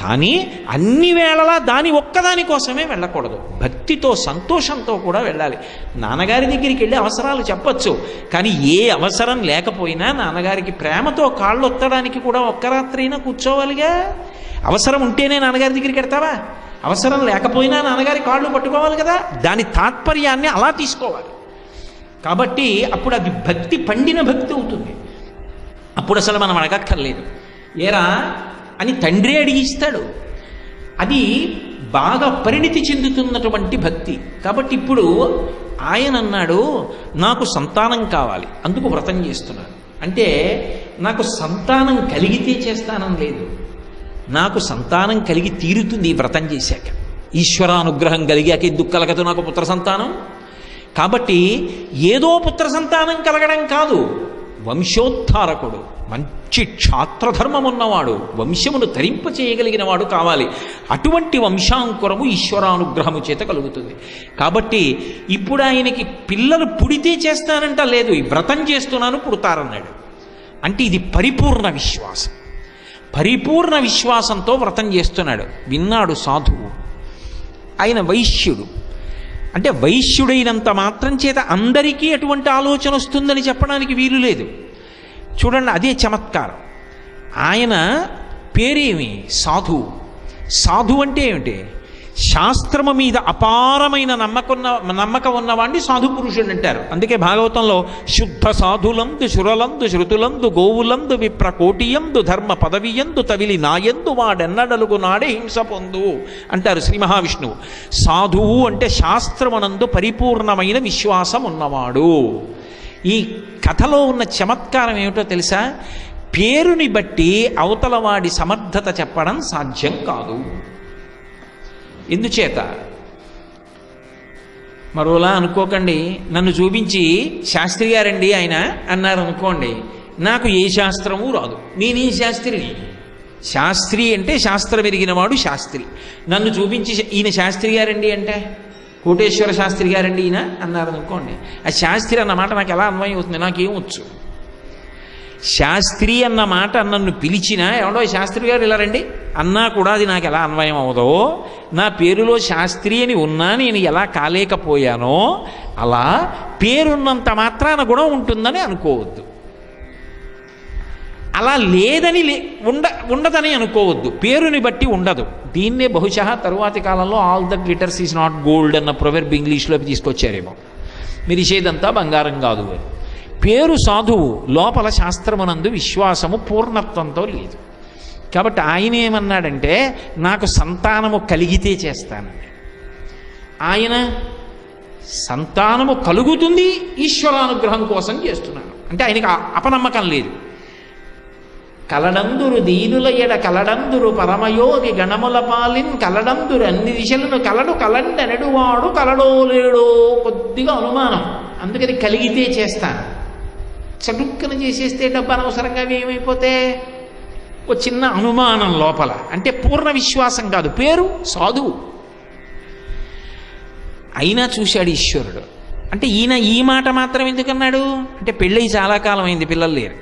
కానీ అన్ని వేళలా దాని ఒక్కదాని కోసమే వెళ్ళకూడదు. భక్తితో సంతోషంతో కూడా వెళ్ళాలి. నాన్నగారి దగ్గరికి వెళ్ళి అవసరాలు చెప్పచ్చు, కానీ ఏ అవసరం లేకపోయినా నాన్నగారికి ప్రేమతో కాళ్ళు ఒత్తడానికి కూడా ఒక్క రాత్రైనా కూర్చోవాలిగా. అవసరం ఉంటేనే నాన్నగారి దగ్గరికి వెడతావా? అవసరం లేకపోయినా నాన్నగారి కాళ్ళు పట్టుకోవాలి కదా. దాని తాత్పర్యాన్ని అలా తీసుకోవాలి. కాబట్టి అప్పుడు అది భక్తి, పండిన భక్తి అవుతుంది. అప్పుడు అసలు మనం అడగక్కర్లేదు. ఏరా అని తండ్రి అడిగిస్తాడు. అది బాగా పరిణితి చెందుతున్నటువంటి భక్తి. కాబట్టి ఇప్పుడు ఆయన అన్నాడు, నాకు సంతానం కావాలి, అందుకు వ్రతం చేస్తున్నాను. అంటే నాకు సంతానం కలిగితే చేస్తానం లేదు, నాకు సంతానం కలిగి తీరుతుంది ఈ వ్రతం చేశాక. ఈశ్వరానుగ్రహం కలిగాక ఎందుకు కలగదు నాకు పుత్ర సంతానం? కాబట్టి ఏదో పుత్ర సంతానం కలగడం కాదు, వంశోద్ధారకుడు, మంచి క్షాత్రధర్మం ఉన్నవాడు, వంశమును తరింప చేయగలిగిన వాడు కావాలి. అటువంటి వంశాంకురము ఈశ్వరానుగ్రహము చేత కలుగుతుంది. కాబట్టి ఇప్పుడు ఆయనకి పిల్లలు పుడితే చేస్తానంట లేదు, ఈ వ్రతం చేస్తున్నాను పుడతారన్నాడు. అంటే ఇది పరిపూర్ణ విశ్వాసం. పరిపూర్ణ విశ్వాసంతో వ్రతం చేస్తున్నాడు. విన్నాడు సాధువు. ఆయన వైశ్యుడు. అంటే వైశ్యుడైనంత మాత్రం చేత అందరికీ అటువంటి ఆలోచన వస్తుందని చెప్పడానికి వీలు లేదు. చూడండి, అదే చమత్కారం. ఆయన పేరేమి? సాధువు. సాధువు అంటే ఏమిటి? శాస్త్రము మీద అపారమైన నమ్మకం ఉన్నవాడిని సాధు పురుషుడు అంటారు. అందుకే భాగవతంలో శుద్ధ సాధులందు శురలందు శృతులందు గోవులందు విప్రకోటియందు ధర్మ పదవియందు తవిలి నాయందు వాడెన్నడలుగు నాడే హింస పొందు అంటారు శ్రీ మహావిష్ణువు. సాధువు అంటే శాస్త్రమునందు పరిపూర్ణమైన విశ్వాసం ఉన్నవాడు. ఈ కథలో ఉన్న చమత్కారం ఏమిటో తెలుసా? పేరుని బట్టి అవతలవాడి సమర్థత చెప్పడం సాధ్యం కాదు. ఎందుచేత? మరోలా అనుకోకండి. నన్ను చూపించి శాస్త్రి గారండి ఆయన అన్నారు అనుకోండి, నాకు ఏ శాస్త్రము రాదు, నేనే శాస్త్రిని. శాస్త్రి అంటే శాస్త్రం ఎరిగినవాడు శాస్త్రి. నన్ను చూపించి ఈయన శాస్త్రి గారండి అంటే కోటేశ్వర శాస్త్రి గారండి ఈయన అన్నారు అనుకోండి, ఆ శాస్త్రి అన్న మాట నాకు ఎలా అన్వయం అవుతుంది? నాకేమొచ్చు? శాస్త్రి అన్న మాట నన్ను పిలిచినా ఎవడో శాస్త్రి గారు ఇలా రండి అన్నా కూడా అది నాకు ఎలా అన్వయం అవదో, నా పేరులో శాస్త్రి అని ఉన్నా నేను ఎలా కాలేకపోయానో అలా పేరున్నంత మాత్రాన కూడా ఉంటుందని అనుకోవద్దు. అలా లేదని ఉండదని అనుకోవద్దు. పేరుని బట్టి ఉండదు. దీన్నే బహుశా తరువాతి కాలంలో all the glitters is not gold అన్న ప్రొవెర్బ్ ఇంగ్లీష్లోకి తీసుకొచ్చారేమో. మెరిసేదంతా బంగారం కాదు అని. పేరు సాధువు, లోపల శాస్త్రమునందు విశ్వాసము పూర్ణత్వంతో లేదు. కాబట్టి ఆయన ఏమన్నాడంటే నాకు సంతానము కలిగితే చేస్తానండి. ఆయన సంతానము కలుగుతుంది ఈశ్వరానుగ్రహం కోసం చేస్తున్నాను అంటే ఆయనకి అపనమ్మకం లేదు. కలడందురు దీనుల ఎడ కలడందురు పరమయోగి గణముల పాలిన్ కలడందురు అన్ని దిశలను కలడు కలండనెడువాడు కలడో లేడో కొద్దిగా అనుమానం, అందుకని కలిగితే చేస్తాను. చటుక్కన చేసేస్తే డబ్బు అనవసరంగా ఏమైపోతే ఒక చిన్న అనుమానం లోపల, అంటే పూర్ణ విశ్వాసం కాదు. పేరు సాధువు అయినా చూశాడు ఈశ్వరుడు. అంటే ఈయన ఈ మాట మాత్రం ఎందుకన్నాడు అంటే పెళ్ళి చాలా కాలం అయింది, పిల్లలు లేరు.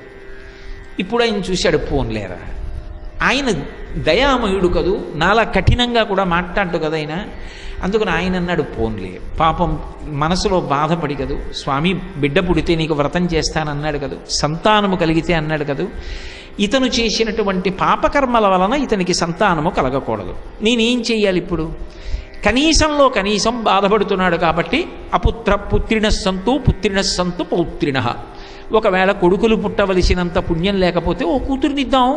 ఇప్పుడు ఆయన చూశాడు, పోన్లేరా. ఆయన దయామయుడు కదూ, నాలా కఠినంగా కూడా మాట్లాడు కదా ఆయన. అందుకని ఆయన అన్నాడు, పోన్లే. పాపం మనసులో బాధపడి కదూ, స్వామి బిడ్డ పుడితే నీకు వ్రతం చేస్తానన్నాడు కదూ, సంతానము కలిగితే అన్నాడు కదూ, ఇతను చేసినటువంటి పాపకర్మల వలన ఇతనికి సంతానము కలగకూడదు. నేనేం చెయ్యాలి ఇప్పుడు? కనీసంలో కనీసం బాధపడుతున్నాడు కాబట్టి అపుత్ర పుత్రిణ సంతు పుత్రిణ సంతు పౌత్రిణ. ఒకవేళ కొడుకులు పుట్టవలసినంత పుణ్యం లేకపోతే ఓ కూతురునిద్దాం.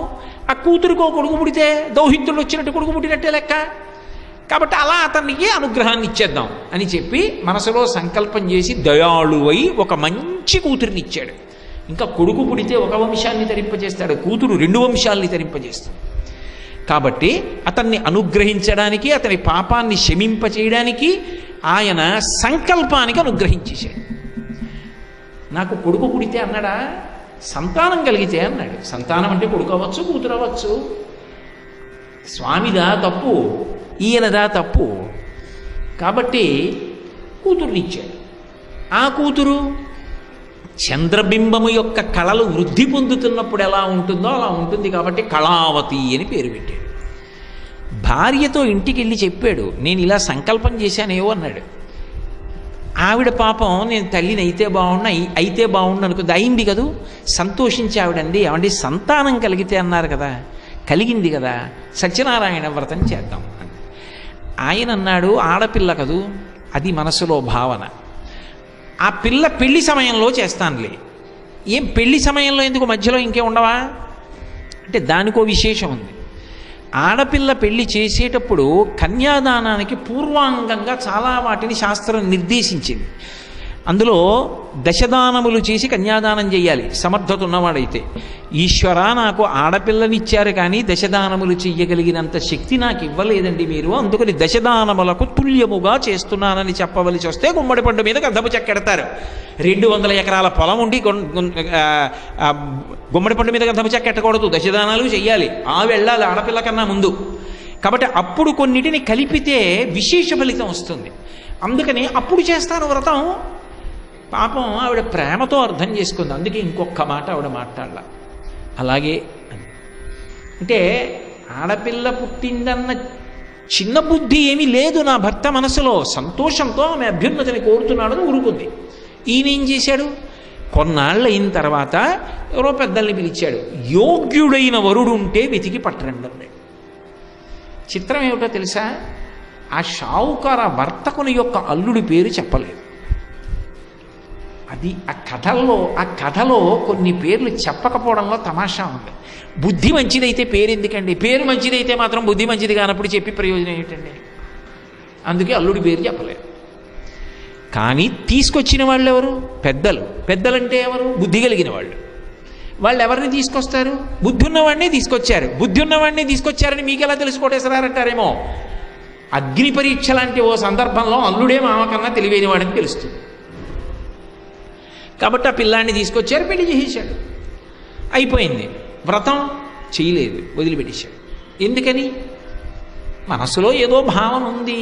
ఆ కూతురుకో కొడుకు పుడితే దౌహిత్రుడు వచ్చినట్టు కొడుకు పుట్టినట్టే లెక్క. కాబట్టి అలా అతనికి అనుగ్రహాన్ని ఇచ్చేద్దాం అని చెప్పి మనసులో సంకల్పం చేసి దయాళువై ఒక మంచి కూతురిని ఇచ్చాడు. ఇంకా కొడుకు పుడితే ఒక వంశాన్ని తరింపజేస్తాడు, కూతురు 2 వంశాలని తరింపజేస్తాడు. కాబట్టి అతన్ని అనుగ్రహించడానికి, అతని పాపాన్ని శమింపచేయడానికి ఆయన సంకల్పానికి అనుగ్రహించేశాడు. నాకు కొడుకు పుడితే అన్నాడా, సంతానం కలిగితే అన్నాడు. సంతానం అంటే కొడుకు అవ్వచ్చు, కూతురు అవ్వచ్చు. స్వామిదా తప్పు, ఈయనదా తప్పు. కాబట్టి కూతురునిచ్చాడు. ఆ కూతురు చంద్రబింబము యొక్క కళలు వృద్ధి పొందుతున్నప్పుడు ఎలా ఉంటుందో అలా ఉంటుంది. కాబట్టి కళావతి అని పేరు పెట్టాడు. భార్యతో ఇంటికి వెళ్ళి చెప్పాడు, నేను ఇలా సంకల్పం చేశానేవో అన్నాడు. ఆవిడ పాపం నేను తల్లిని అయితే బాగుండు అనుకుంది. అయింది కదూ, సంతోషించి ఆవిడండి, ఏమండి సంతానం కలిగితే అన్నారు కదా, కలిగింది కదా, సత్యనారాయణ వ్రతం చేద్దాం అని. ఆయన అన్నాడు, ఆడపిల్ల కదూ, అది మనసులో భావన. ఆ పిల్ల పెళ్లి సమయంలో చేస్తానులే. ఏం పెళ్లి సమయంలో ఎందుకు, మధ్యలో ఇంకే ఉండవా అంటే దానికో విశేషం ఉంది. ఆడపిల్ల పెళ్లి చేసేటప్పుడు కన్యాదానానికి పూర్వాంగంగా చాలా వాటిని శాస్త్రం నిర్దేశించింది. అందులో దశదానములు చేసి కన్యాదానం చేయాలి సమర్థత ఉన్నవాడైతే. ఈశ్వర నాకు ఆడపిల్లనిచ్చారు కానీ దశదానములు చెయ్యగలిగినంత శక్తి నాకు ఇవ్వలేదండి మీరు, అందుకని దశదానములకు తుల్యముగా చేస్తున్నానని చెప్పవలసి వస్తే గుమ్మడి పండు మీద గంధపు చెక్కెడతారు. 200 ఎకరాల పొలం ఉండి గుమ్మడి పండు మీద గంధపు చెక్కెట్టకూడదు, దశదానాలు చెయ్యాలి. వెళ్ళాలి ఆడపిల్ల కన్నా ముందు. కాబట్టి అప్పుడు కొన్నిటిని కలిపితే విశేష ఫలితం వస్తుంది. అందుకని అప్పుడు చేస్తాను వ్రతం. పాపం ఆవిడ ప్రేమతో అర్థం చేసుకుంది, అందుకే ఇంకొక మాట ఆవిడ మాట్లాడాల. అలాగే అంటే ఆడపిల్ల పుట్టిందన్న చిన్న బుద్ధి ఏమీ లేదు నా భర్త మనసులో. సంతోషంతో ఆమె అభ్యున్నతిని కోరుతున్నాడని ఊరుకుంది. ఈయనేం చేశాడు, కొన్నాళ్ళు అయిన తర్వాత ఎవరో పెద్దల్ని పిలిచాడు, యోగ్యుడైన వరుడు ఉంటే వెతికి పట్టరండి అన్నాడు. చిత్రం ఏమిటో తెలుసా, ఆ షావుకార వర్తకుని యొక్క అల్లుడి పేరు చెప్పలేదు. అది ఆ కథలో కొన్ని పేర్లు చెప్పకపోవడంలో తమాషా ఉంది. బుద్ధి మంచిదైతే పేరు ఎందుకండి, పేరు మంచిదైతే మాత్రం బుద్ధి మంచిది కానప్పుడు చెప్పి ప్రయోజనం ఏంటండి. అందుకే అల్లుడి పేరు చెప్పలేదు. కానీ తీసుకొచ్చిన వాళ్ళు ఎవరు, పెద్దలంటే ఎవరు, బుద్ధి కలిగిన వాళ్ళు. వాళ్ళు ఎవరిని తీసుకొస్తారు, బుద్ధి ఉన్నవాడినే తీసుకొచ్చారు. బుద్ధి ఉన్నవాడిని తీసుకొచ్చారని మీకు ఎలా తెలుసుకోటేసరారంటారేమో. అగ్ని పరీక్ష లాంటి ఓ సందర్భంలో అల్లుడే మామకన్నా తెలివైన వాడని తెలుస్తుంది. కాబట్టి ఆ పిల్లాన్ని తీసుకొచ్చారు, పెళ్లి చేసేశాడు, అయిపోయింది. వ్రతం చేయలేదు, వదిలిపెట్టేశాడు. ఎందుకని, మనసులో ఏదో భావన ఉంది,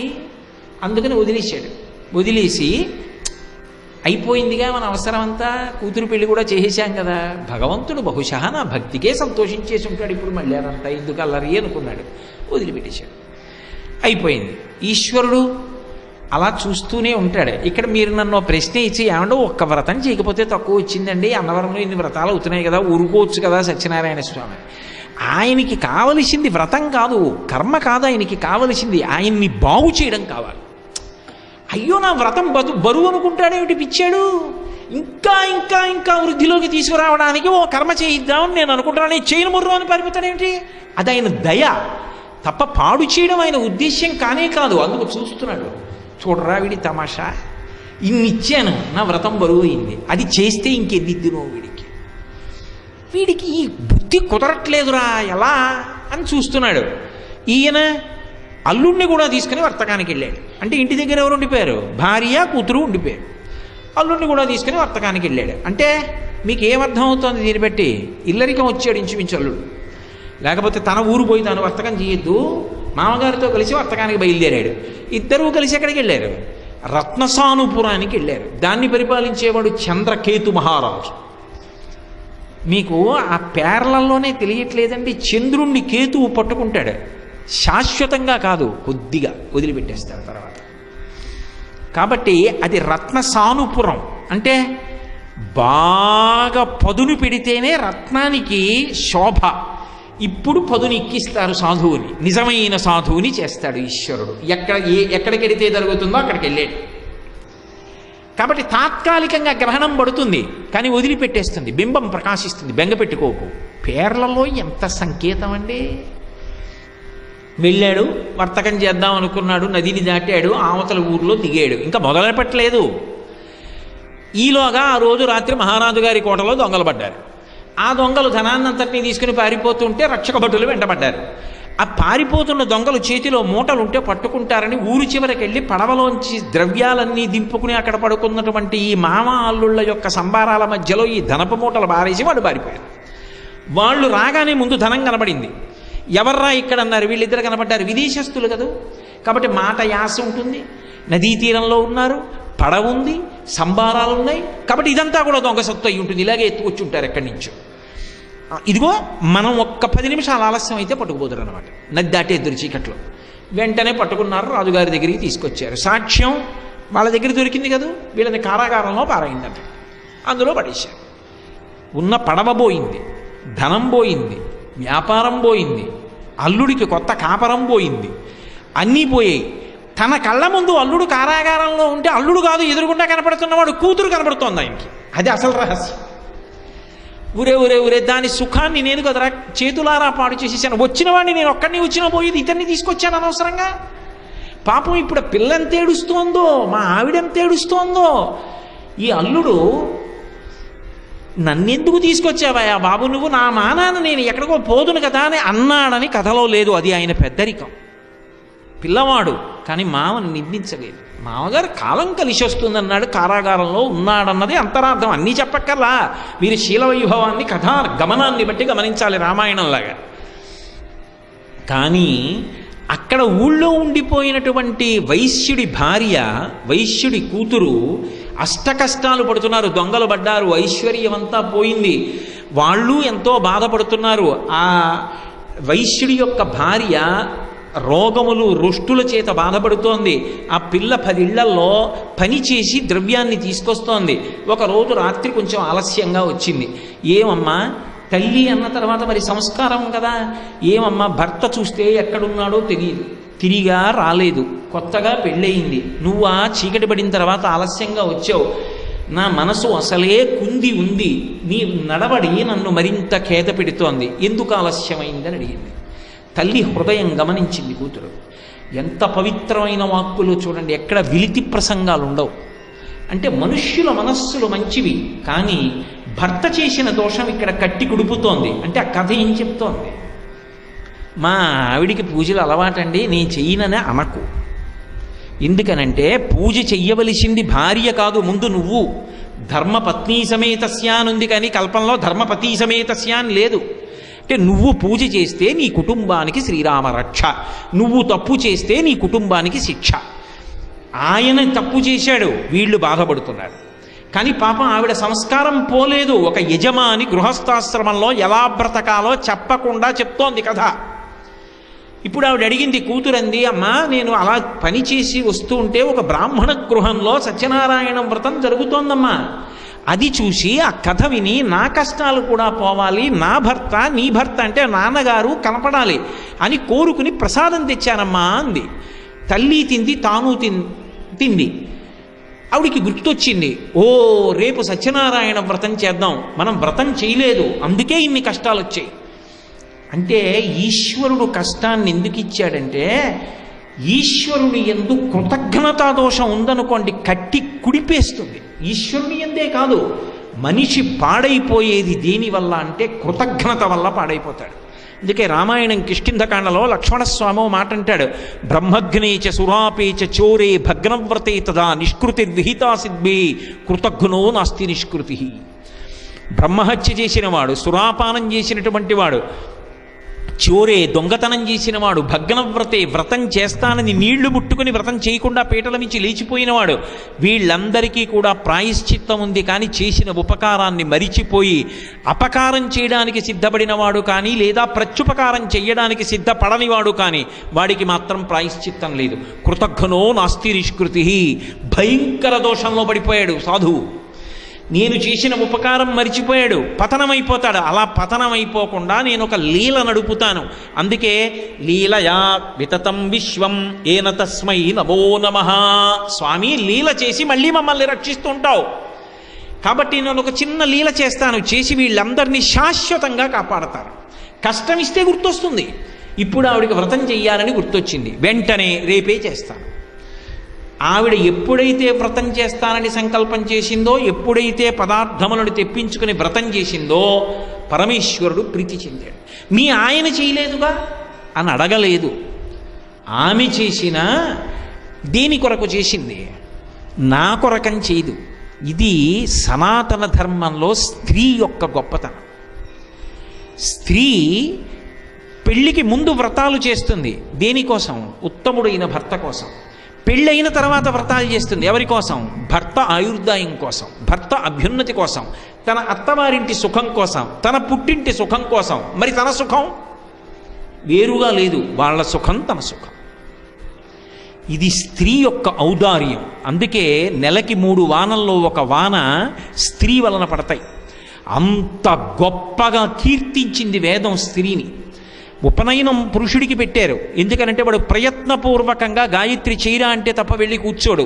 అందుకని వదిలేశాడు. వదిలేసి అయిపోయిందిగా మన అవసరం అంతా, కూతురు పెళ్లి కూడా చేసేసాం కదా, భగవంతుడు బహుశా నా భక్తికే సంతోషించేసి ఉంటాడు, ఇప్పుడు మళ్ళీ అదంతా ఎందుకు అల్లరి అనుకున్నాడు, వదిలిపెట్టేశాడు. అయిపోయింది. ఈశ్వరుడు అలా చూస్తూనే ఉంటాడు. ఇక్కడ మీరు నన్ను ప్రశ్న ఇచ్చి ఏమంటే ఒక్క వ్రతం చేయకపోతే తక్కువ వచ్చిందండి, అన్నవరంలో ఇన్ని వ్రతాలు అవుతున్నాయి కదా, ఊరుకోవచ్చు కదా సత్యనారాయణ స్వామి. ఆయనకి కావలసింది వ్రతం కాదు, కర్మ కాదు, ఆయనకి కావలసింది ఆయన్ని బాగు చేయడం కావాలి. అయ్యో నా వ్రతం బరువు అనుకుంటాడేమిటి పిచ్చాడు, ఇంకా ఇంకా ఇంకా వృద్ధిలోకి తీసుకురావడానికి ఓ కర్మ చేయిద్దామని నేను అనుకుంటాను, చేయను ముర్రు అని పరిపోతాడేమిటి. అది ఆయన దయ తప్ప పాడు చేయడం ఆయన ఉద్దేశ్యం కానే కాదు. అందుకు చూస్తున్నాడు, చూడరా వీడి తమాషా, ఇన్నిచ్చాను నా వ్రతం బరువు అయింది, అది చేస్తే ఇంకెన్నిద్దునో వీడికి ఈ బుద్ధి కుదరట్లేదురా ఎలా అని చూస్తున్నాడు. ఈయన అల్లుడిని కూడా తీసుకుని వర్తకానికి వెళ్ళాడు. అంటే ఇంటి దగ్గర ఎవరు ఉండిపోయారు, భార్య కూతురు ఉండిపోయారు. అల్లుడిని కూడా తీసుకుని వర్తకానికి వెళ్ళాడు. అంటే మీకు ఏమర్థం అవుతుంది దీన్ని బట్టి, ఇల్లరికం వచ్చాడు ఇంచుమించు అల్లుడు. లేకపోతే తన ఊరు పోయి తాను వర్తకం చేయొద్దు, మామగారితో కలిసి వర్తకానికి బయలుదేరాడు. ఇద్దరూ కలిసి ఎక్కడికి వెళ్ళారు, రత్నసానుపురానికి వెళ్ళారు. దాన్ని పరిపాలించేవాడు చంద్రకేతు మహారాజు. మీకు ఆ పేర్లలోనే తెలియట్లేదండి, చంద్రుణ్ణి కేతువు పట్టుకుంటాడు, శాశ్వతంగా కాదు, కొద్దిగా వదిలిపెట్టేస్తాడు తర్వాత. కాబట్టి అది రత్నసానుపురం. అంటే బాగా పదును పెడితేనే రత్నానికి శోభ. ఇప్పుడు పదును ఎక్కిస్తారు సాధువుని, నిజమైన సాధువుని చేస్తాడు ఈశ్వరుడు. ఎక్కడికెడితే జరుగుతుందో అక్కడికి వెళ్ళాడు. కాబట్టి తాత్కాలికంగా గ్రహణం పడుతుంది, కానీ వదిలిపెట్టేస్తుంది, బింబం ప్రకాశిస్తుంది, బెంగ పెట్టుకోకు. పేర్లలో ఎంత సంకేతం అండి. వెళ్ళాడు, వర్తకం చేద్దాం అనుకున్నాడు, నదిని దాటాడు, ఆవతల ఊర్లో దిగాడు, ఇంకా మొదలు పెట్టలేదు. ఈలోగా ఆ రోజు రాత్రి మహారాజు గారి కోటలో దొంగలు పడ్డారు. ఆ దొంగలు ధనాన్నంతటినీ తీసుకుని పారిపోతుంటే రక్షక భటులు వెంటబడ్డారు. ఆ పారిపోతున్న దొంగలు చేతిలో మూటలు ఉంటే పట్టుకుంటారని ఊరు చివరికి వెళ్ళి పడవలోంచి ద్రవ్యాలన్నీ దింపుకుని అక్కడ పడుకున్నటువంటి ఈ మామ అల్లుళ్ళ యొక్క సంబారాల మధ్యలో ఈ ధనపు మూటలు బారేసి వాళ్ళు పారిపోయారు. వాళ్ళు రాగానే ముందు ధనం కనబడింది. ఎవర్రా ఇక్కడ అన్నారు, వీళ్ళిద్దరు కనబడ్డారు, విదేశస్తులు కదా, కాబట్టి మాట యాస ఉంటుంది, నదీ తీరంలో ఉన్నారు, పడవ ఉంది, సంబారాలు ఉన్నాయి, కాబట్టి ఇదంతా కూడా దొంగ సొత్తు అయి ఉంటుంది, ఇలాగే ఎత్తుకొచ్చి ఉంటారు ఎక్కడి నుంచో. ఇదిగో మనం ఒక్క 10 నిమిషాలు ఆలస్యం అయితే పట్టుకుపోతారు అనమాట, నది దాటే ఎదురు చీకట్లో. వెంటనే పట్టుకున్నారు, రాజుగారి దగ్గరికి తీసుకొచ్చారు. సాక్ష్యం వాళ్ళ దగ్గర దొరికింది కదా, వీళ్ళని కారాగారంలో పారైందంట, అందులో పడేశారు. ఉన్న పడవ పోయింది, ధనం పోయింది, వ్యాపారం పోయింది, అల్లుడికి కొత్త కాపరం పోయింది, అన్నీ పోయాయి. తన కళ్ళ ముందు అల్లుడు కారాగారంలో ఉంటే అల్లుడు కాదు ఎదురుగుండా కనపడుతున్నవాడు కూతురు కనపడుతోంది ఆయనకి. అది అసలు రహస్యం. ఊరే ఊరే ఊరే దాని సుఖాన్ని నేను కదరా చేతులారా పాడు చేసేసాను, వచ్చిన వాడిని నేను ఒక్కడిని వచ్చినా పోయేది, ఇతన్ని తీసుకొచ్చాను అనవసరంగా. పాపం ఇప్పుడు పిల్లంత ఏడుస్తోందో, మా ఆవిడెంత ఏడుస్తోందో. ఈ అల్లుడు నన్నెందుకు తీసుకొచ్చావా బాబు నువ్వు, నా మానాన్ని నేను ఎక్కడికో పోదును కదా అని అన్నాడని కథలో లేదు. అది ఆయన పెద్దరికం. పిల్లవాడు కానీ మామను నిందించలేదు. మామగారు కాలం కలిసి వస్తుందన్నాడు, కారాగారంలో ఉన్నాడన్నది అంతరార్థం. అన్నీ చెప్పక్కర్లా, మీరు శీలవైభవాన్ని కథా గమనాన్ని బట్టి గమనించాలి రామాయణంలాగా. కానీ అక్కడ ఊళ్ళో ఉండిపోయినటువంటి వైశ్యుడి భార్య, వైశ్యుడి కూతురు అష్టకష్టాలు పడుతున్నారు, దొంగలు పడ్డారు, ఐశ్వర్యమంతా పోయింది, వాళ్ళు ఎంతో బాధపడుతున్నారు. ఆ వైశ్యుడి యొక్క భార్య రోగములు రుష్టుల చేత బాధపడుతోంది. ఆ పిల్ల 10 ఇళ్లలో పనిచేసి ద్రవ్యాన్ని తీసుకొస్తోంది. ఒకరోజు రాత్రి కొంచెం ఆలస్యంగా వచ్చింది. ఏమమ్మా తల్లి అన్న తర్వాత మరి సంస్కారం కదా, ఏమమ్మా భర్త చూస్తే ఎక్కడున్నాడో తెలియదు, తిరిగా రాలేదు, కొత్తగా పెళ్ళయింది, నువ్వా చీకటి పడిన తర్వాత ఆలస్యంగా వచ్చావు, నా మనసు అసలే కుంది ఉంది, నీ నడవడి నన్ను మరింత ఖేద పెడుతోంది, ఎందుకు ఆలస్యమైందని అడిగింది. తల్లి హృదయం గమనించింది కూతురు. ఎంత పవిత్రమైన వాక్కులు చూడండి, ఎక్కడ విలితి ప్రసంగాలు ఉండవు. అంటే మనుష్యుల మనస్సులు మంచివి, కానీ భర్త చేసిన దోషం ఇక్కడ కట్టి కుడుపుతోంది. అంటే ఆ కథ ఏం చెప్తోంది, మా ఆవిడికి పూజలు అలవాటండి, నేను చెయ్యననే అనకు. ఎందుకనంటే పూజ చెయ్యవలసింది భార్య కాదు, ముందు నువ్వు. ధర్మపత్ని సమేతస్య అనుంది, కానీ కల్పంలో ధర్మపతి సమేతస్య అని లేదు. అంటే నువ్వు పూజ చేస్తే నీ కుటుంబానికి శ్రీరామ రక్ష, నువ్వు తప్పు చేస్తే నీ కుటుంబానికి శిక్ష. ఆయన తప్పు చేశాడు, వీళ్ళు బాధపడుతున్నారు. కానీ పాపం ఆవిడ సంస్కారం పోలేదు. ఒక యజమాని గృహస్థాశ్రమంలో ఎలా బ్రతకాలో చెప్పకుండా చెప్తోంది కథ. ఇప్పుడు ఆవిడ అడిగింది, కూతురంది, అమ్మా నేను అలా పని చేసి వస్తూ ఉంటే ఒక బ్రాహ్మణ గృహంలో సత్యనారాయణ వ్రతం జరుగుతోందమ్మా. అది చూసి ఆ కథ విని నా కష్టాలు కూడా పోవాలి, నా భర్త నీ భర్త అంటే నాన్నగారు కనపడాలి అని కోరుకుని ప్రసాదం తెచ్చానమ్మా అంది. తల్లి తింది, తాను తింది. ఆవిడికి గుర్తొచ్చింది, ఓ రేపు సత్యనారాయణ వ్రతం చేద్దాం, మనం వ్రతం చేయలేదు అందుకే ఇన్ని కష్టాలు వచ్చాయి. అంటే ఈశ్వరుడు కష్టాన్ని ఎందుకు ఇచ్చాడంటే, ఈశ్వరుని యందు కృతజ్ఞతా దోషం ఉందనుకోండి కట్టి కుడిపేస్తుంది. ఈశ్వరుని యందే కాదు, మనిషి పాడైపోయేది దేనివల్ల అంటే కృతజ్ఞత వల్ల పాడైపోతాడు. అందుకే రామాయణం కిష్కింధకాండలో లక్ష్మణస్వామి మాట అంటాడు, బ్రహ్మగ్నేచ సురాపేచ చోరే భగ్నవ్రతే తదా నిష్కృతిర్విహితా సిద్భి కృతజ్ఞో నాస్తి నిష్కృతి. బ్రహ్మహత్య చేసినవాడు, సురాపానం చేసినటువంటి వాడు, చోరే దొంగతనం చేసినవాడు, భగ్నవ్రతే వ్రతం చేస్తానని నీళ్లు ముట్టుకుని వ్రతం చేయకుండా పీటల మించి లేచిపోయినవాడు, వీళ్ళందరికీ కూడా ప్రాయశ్చిత్తం ఉంది. కానీ చేసిన ఉపకారాన్ని మరిచిపోయి అపకారం చేయడానికి సిద్ధపడినవాడు కానీ, లేదా ప్రత్యుపకారం చేయడానికి సిద్ధపడనివాడు కానీ వాడికి మాత్రం ప్రాయశ్చిత్తం లేదు. కృతజ్ఞనో నాస్తి నిష్కృతి. భయంకర దోషంలో పడిపోయాడు సాధువు. నేను చేసిన ఉపకారం మరిచిపోయాడు, పతనమైపోతాడు. అలా పతనమైపోకుండా నేను ఒక లీల నడుపుతాను. అందుకే లీలయా వితతం విశ్వం ఏన తస్మై నమో నమః. స్వామి లీల చేసి మళ్ళీ మమ్మల్ని రక్షిస్తూ ఉంటావు కాబట్టి నేను ఒక చిన్న లీల చేస్తాను, చేసి వీళ్ళందరినీ శాశ్వతంగా కాపాడతాను. కష్టం ఇస్తే గుర్తొస్తుంది. ఇప్పుడు ఆవిడికి వ్రతం చెయ్యాలని గుర్తొచ్చింది, వెంటనే రేపే చేస్తాను. ఆవిడ ఎప్పుడైతే వ్రతం చేస్తానని సంకల్పం చేసిందో, ఎప్పుడైతే పదార్థములను తెప్పించుకుని వ్రతం చేసిందో పరమేశ్వరుడు ప్రీతి చెందాడు. మీ ఆయన చేయలేదుగా అని అడగలేదు. ఆమె చేసిన దేని కొరకు చేసింది? నా కొరకని చేయదు. ఇది సనాతన ధర్మంలో స్త్రీ యొక్క గొప్పతనం. స్త్రీ పెళ్ళికి ముందు వ్రతాలు చేస్తుంది. దేనికోసం? ఉత్తముడైన భర్త కోసం. పెళ్ళైన తర్వాత వ్రతాలు చేస్తుంది. ఎవరి కోసం? భర్త ఆయుర్దాయం కోసం, భర్త అభ్యున్నతి కోసం, తన అత్తవారింటి సుఖం కోసం, తన పుట్టింటి సుఖం కోసం. మరి తన సుఖం వేరుగా లేదు, వాళ్ళ సుఖం తన సుఖం. ఇది స్త్రీ యొక్క ఔదార్యం. అందుకే నెలకి 3 వానల్లో ఒక వాన స్త్రీ వలన పడతాయి. అంత గొప్పగా కీర్తించింది వేదం స్త్రీని. ఉపనయనం పురుషుడికి పెట్టారు, ఎందుకనంటే వాడు ప్రయత్నపూర్వకంగా గాయత్రి చేయరా అంటే తప్ప వెళ్ళి కూర్చోడు.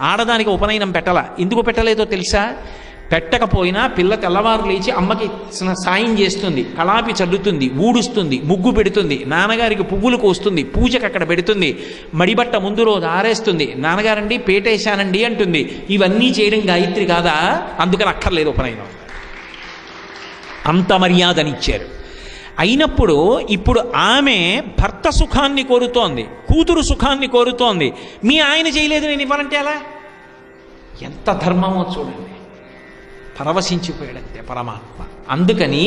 ఆడదానికి ఉపనయనం పెట్టాల. ఎందుకు పెట్టలేదో తెలుసా? పెట్టకపోయినా పిల్ల తెల్లవారు లేచి అమ్మకి సాయం చేస్తుంది, కళాపి చల్లుతుంది, ఊడుస్తుంది, ముగ్గు పెడుతుంది, నాన్నగారికి పువ్వులు కోస్తుంది, పూజకు అక్కడ పెడుతుంది, మడిబట్ట ముందు రోజు ఆరేస్తుంది, నాన్నగారండి పేటేశానండి అంటుంది. ఇవన్నీ చేయడం గాయత్రి కాదా? అందుకని అక్కర్లేదు ఉపనయనం. అంత మర్యాదనిచ్చారు. అయినప్పుడు ఇప్పుడు ఆమె భర్త సుఖాన్ని కోరుతోంది, కూతురు సుఖాన్ని కోరుతోంది. మీ ఆయన చేయలేదు నేను ఇవ్వాలంటే ఎలా? ఎంత ధర్మమో చూడండి. పరవశించిపోయాడంతే పరమాత్మ. అందుకని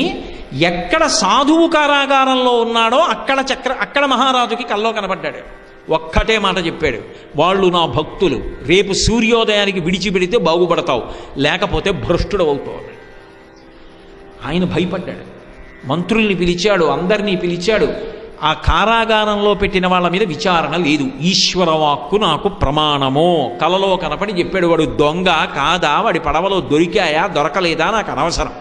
ఎక్కడ సాధువు కారాగారంలో ఉన్నాడో అక్కడ మహారాజుకి కల్లో కనబడ్డాడు. ఒక్కటే మాట చెప్పాడు, వాళ్ళు నా భక్తులు, రేపు సూర్యోదయానికి విడిచిపెడితే బాగుపడతావు, లేకపోతే భ్రష్టుడు అవుతావు. ఆయన భయపడ్డాడు. మంత్రుల్ని పిలిచాడు, అందరినీ పిలిచాడు. ఆ కారాగారంలో పెట్టిన వాళ్ళ మీద విచారణ లేదు. ఈశ్వరవాక్కు నాకు ప్రమాణమో కలలో కనపడి చెప్పాడు. వాడు దొంగ కాదా, వాడి పడవలో దొరికాయా దొరకలేదా నాకు అనవసరం.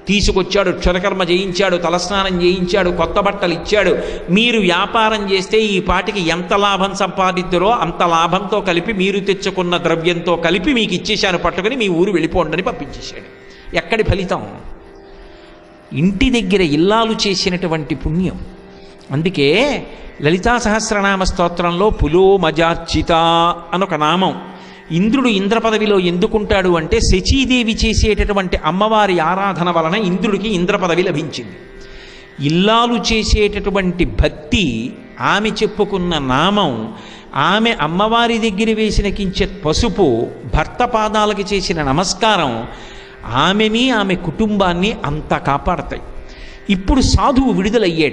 తీసుకొచ్చాడు, క్షరకర్మ చేయించాడు, తలస్నానం చేయించాడు, కొత్త బట్టలు ఇచ్చాడు. మీరు వ్యాపారం చేస్తే ఈ పాటికి ఎంత లాభం సంపాదిద్దరో అంత లాభంతో కలిపి మీరు తెచ్చుకున్న ద్రవ్యంతో కలిపి మీకు ఇచ్చేశాను, పట్టుకుని మీ ఊరు వెళ్ళిపోండి అని పంపించేశాడు. ఎక్కడి ఫలితం? ఇంటి దగ్గర ఇల్లాలు చేసినటువంటి పుణ్యం. అందుకే లలితా సహస్రనామ స్తోత్రంలో పులోమజార్చిత అనొక నామం. ఇంద్రుడు ఇంద్ర పదవిలో ఎందుకుంటాడు అంటే శచీదేవి చేసేటటువంటి అమ్మవారి ఆరాధన వలన ఇంద్రుడికి ఇంద్ర పదవి లభించింది. ఇల్లాలు చేసేటటువంటి భక్తి, ఆమె చెప్పుకున్న నామం, ఆమె అమ్మవారి దగ్గర వేసిన కించెత్ పసుపు, భర్త పాదాలకి చేసిన నమస్కారం ఆమెని ఆమె కుటుంబాన్ని అంతా కాపాడతాయి. ఇప్పుడు సాధువు విడుదలయ్యాడు.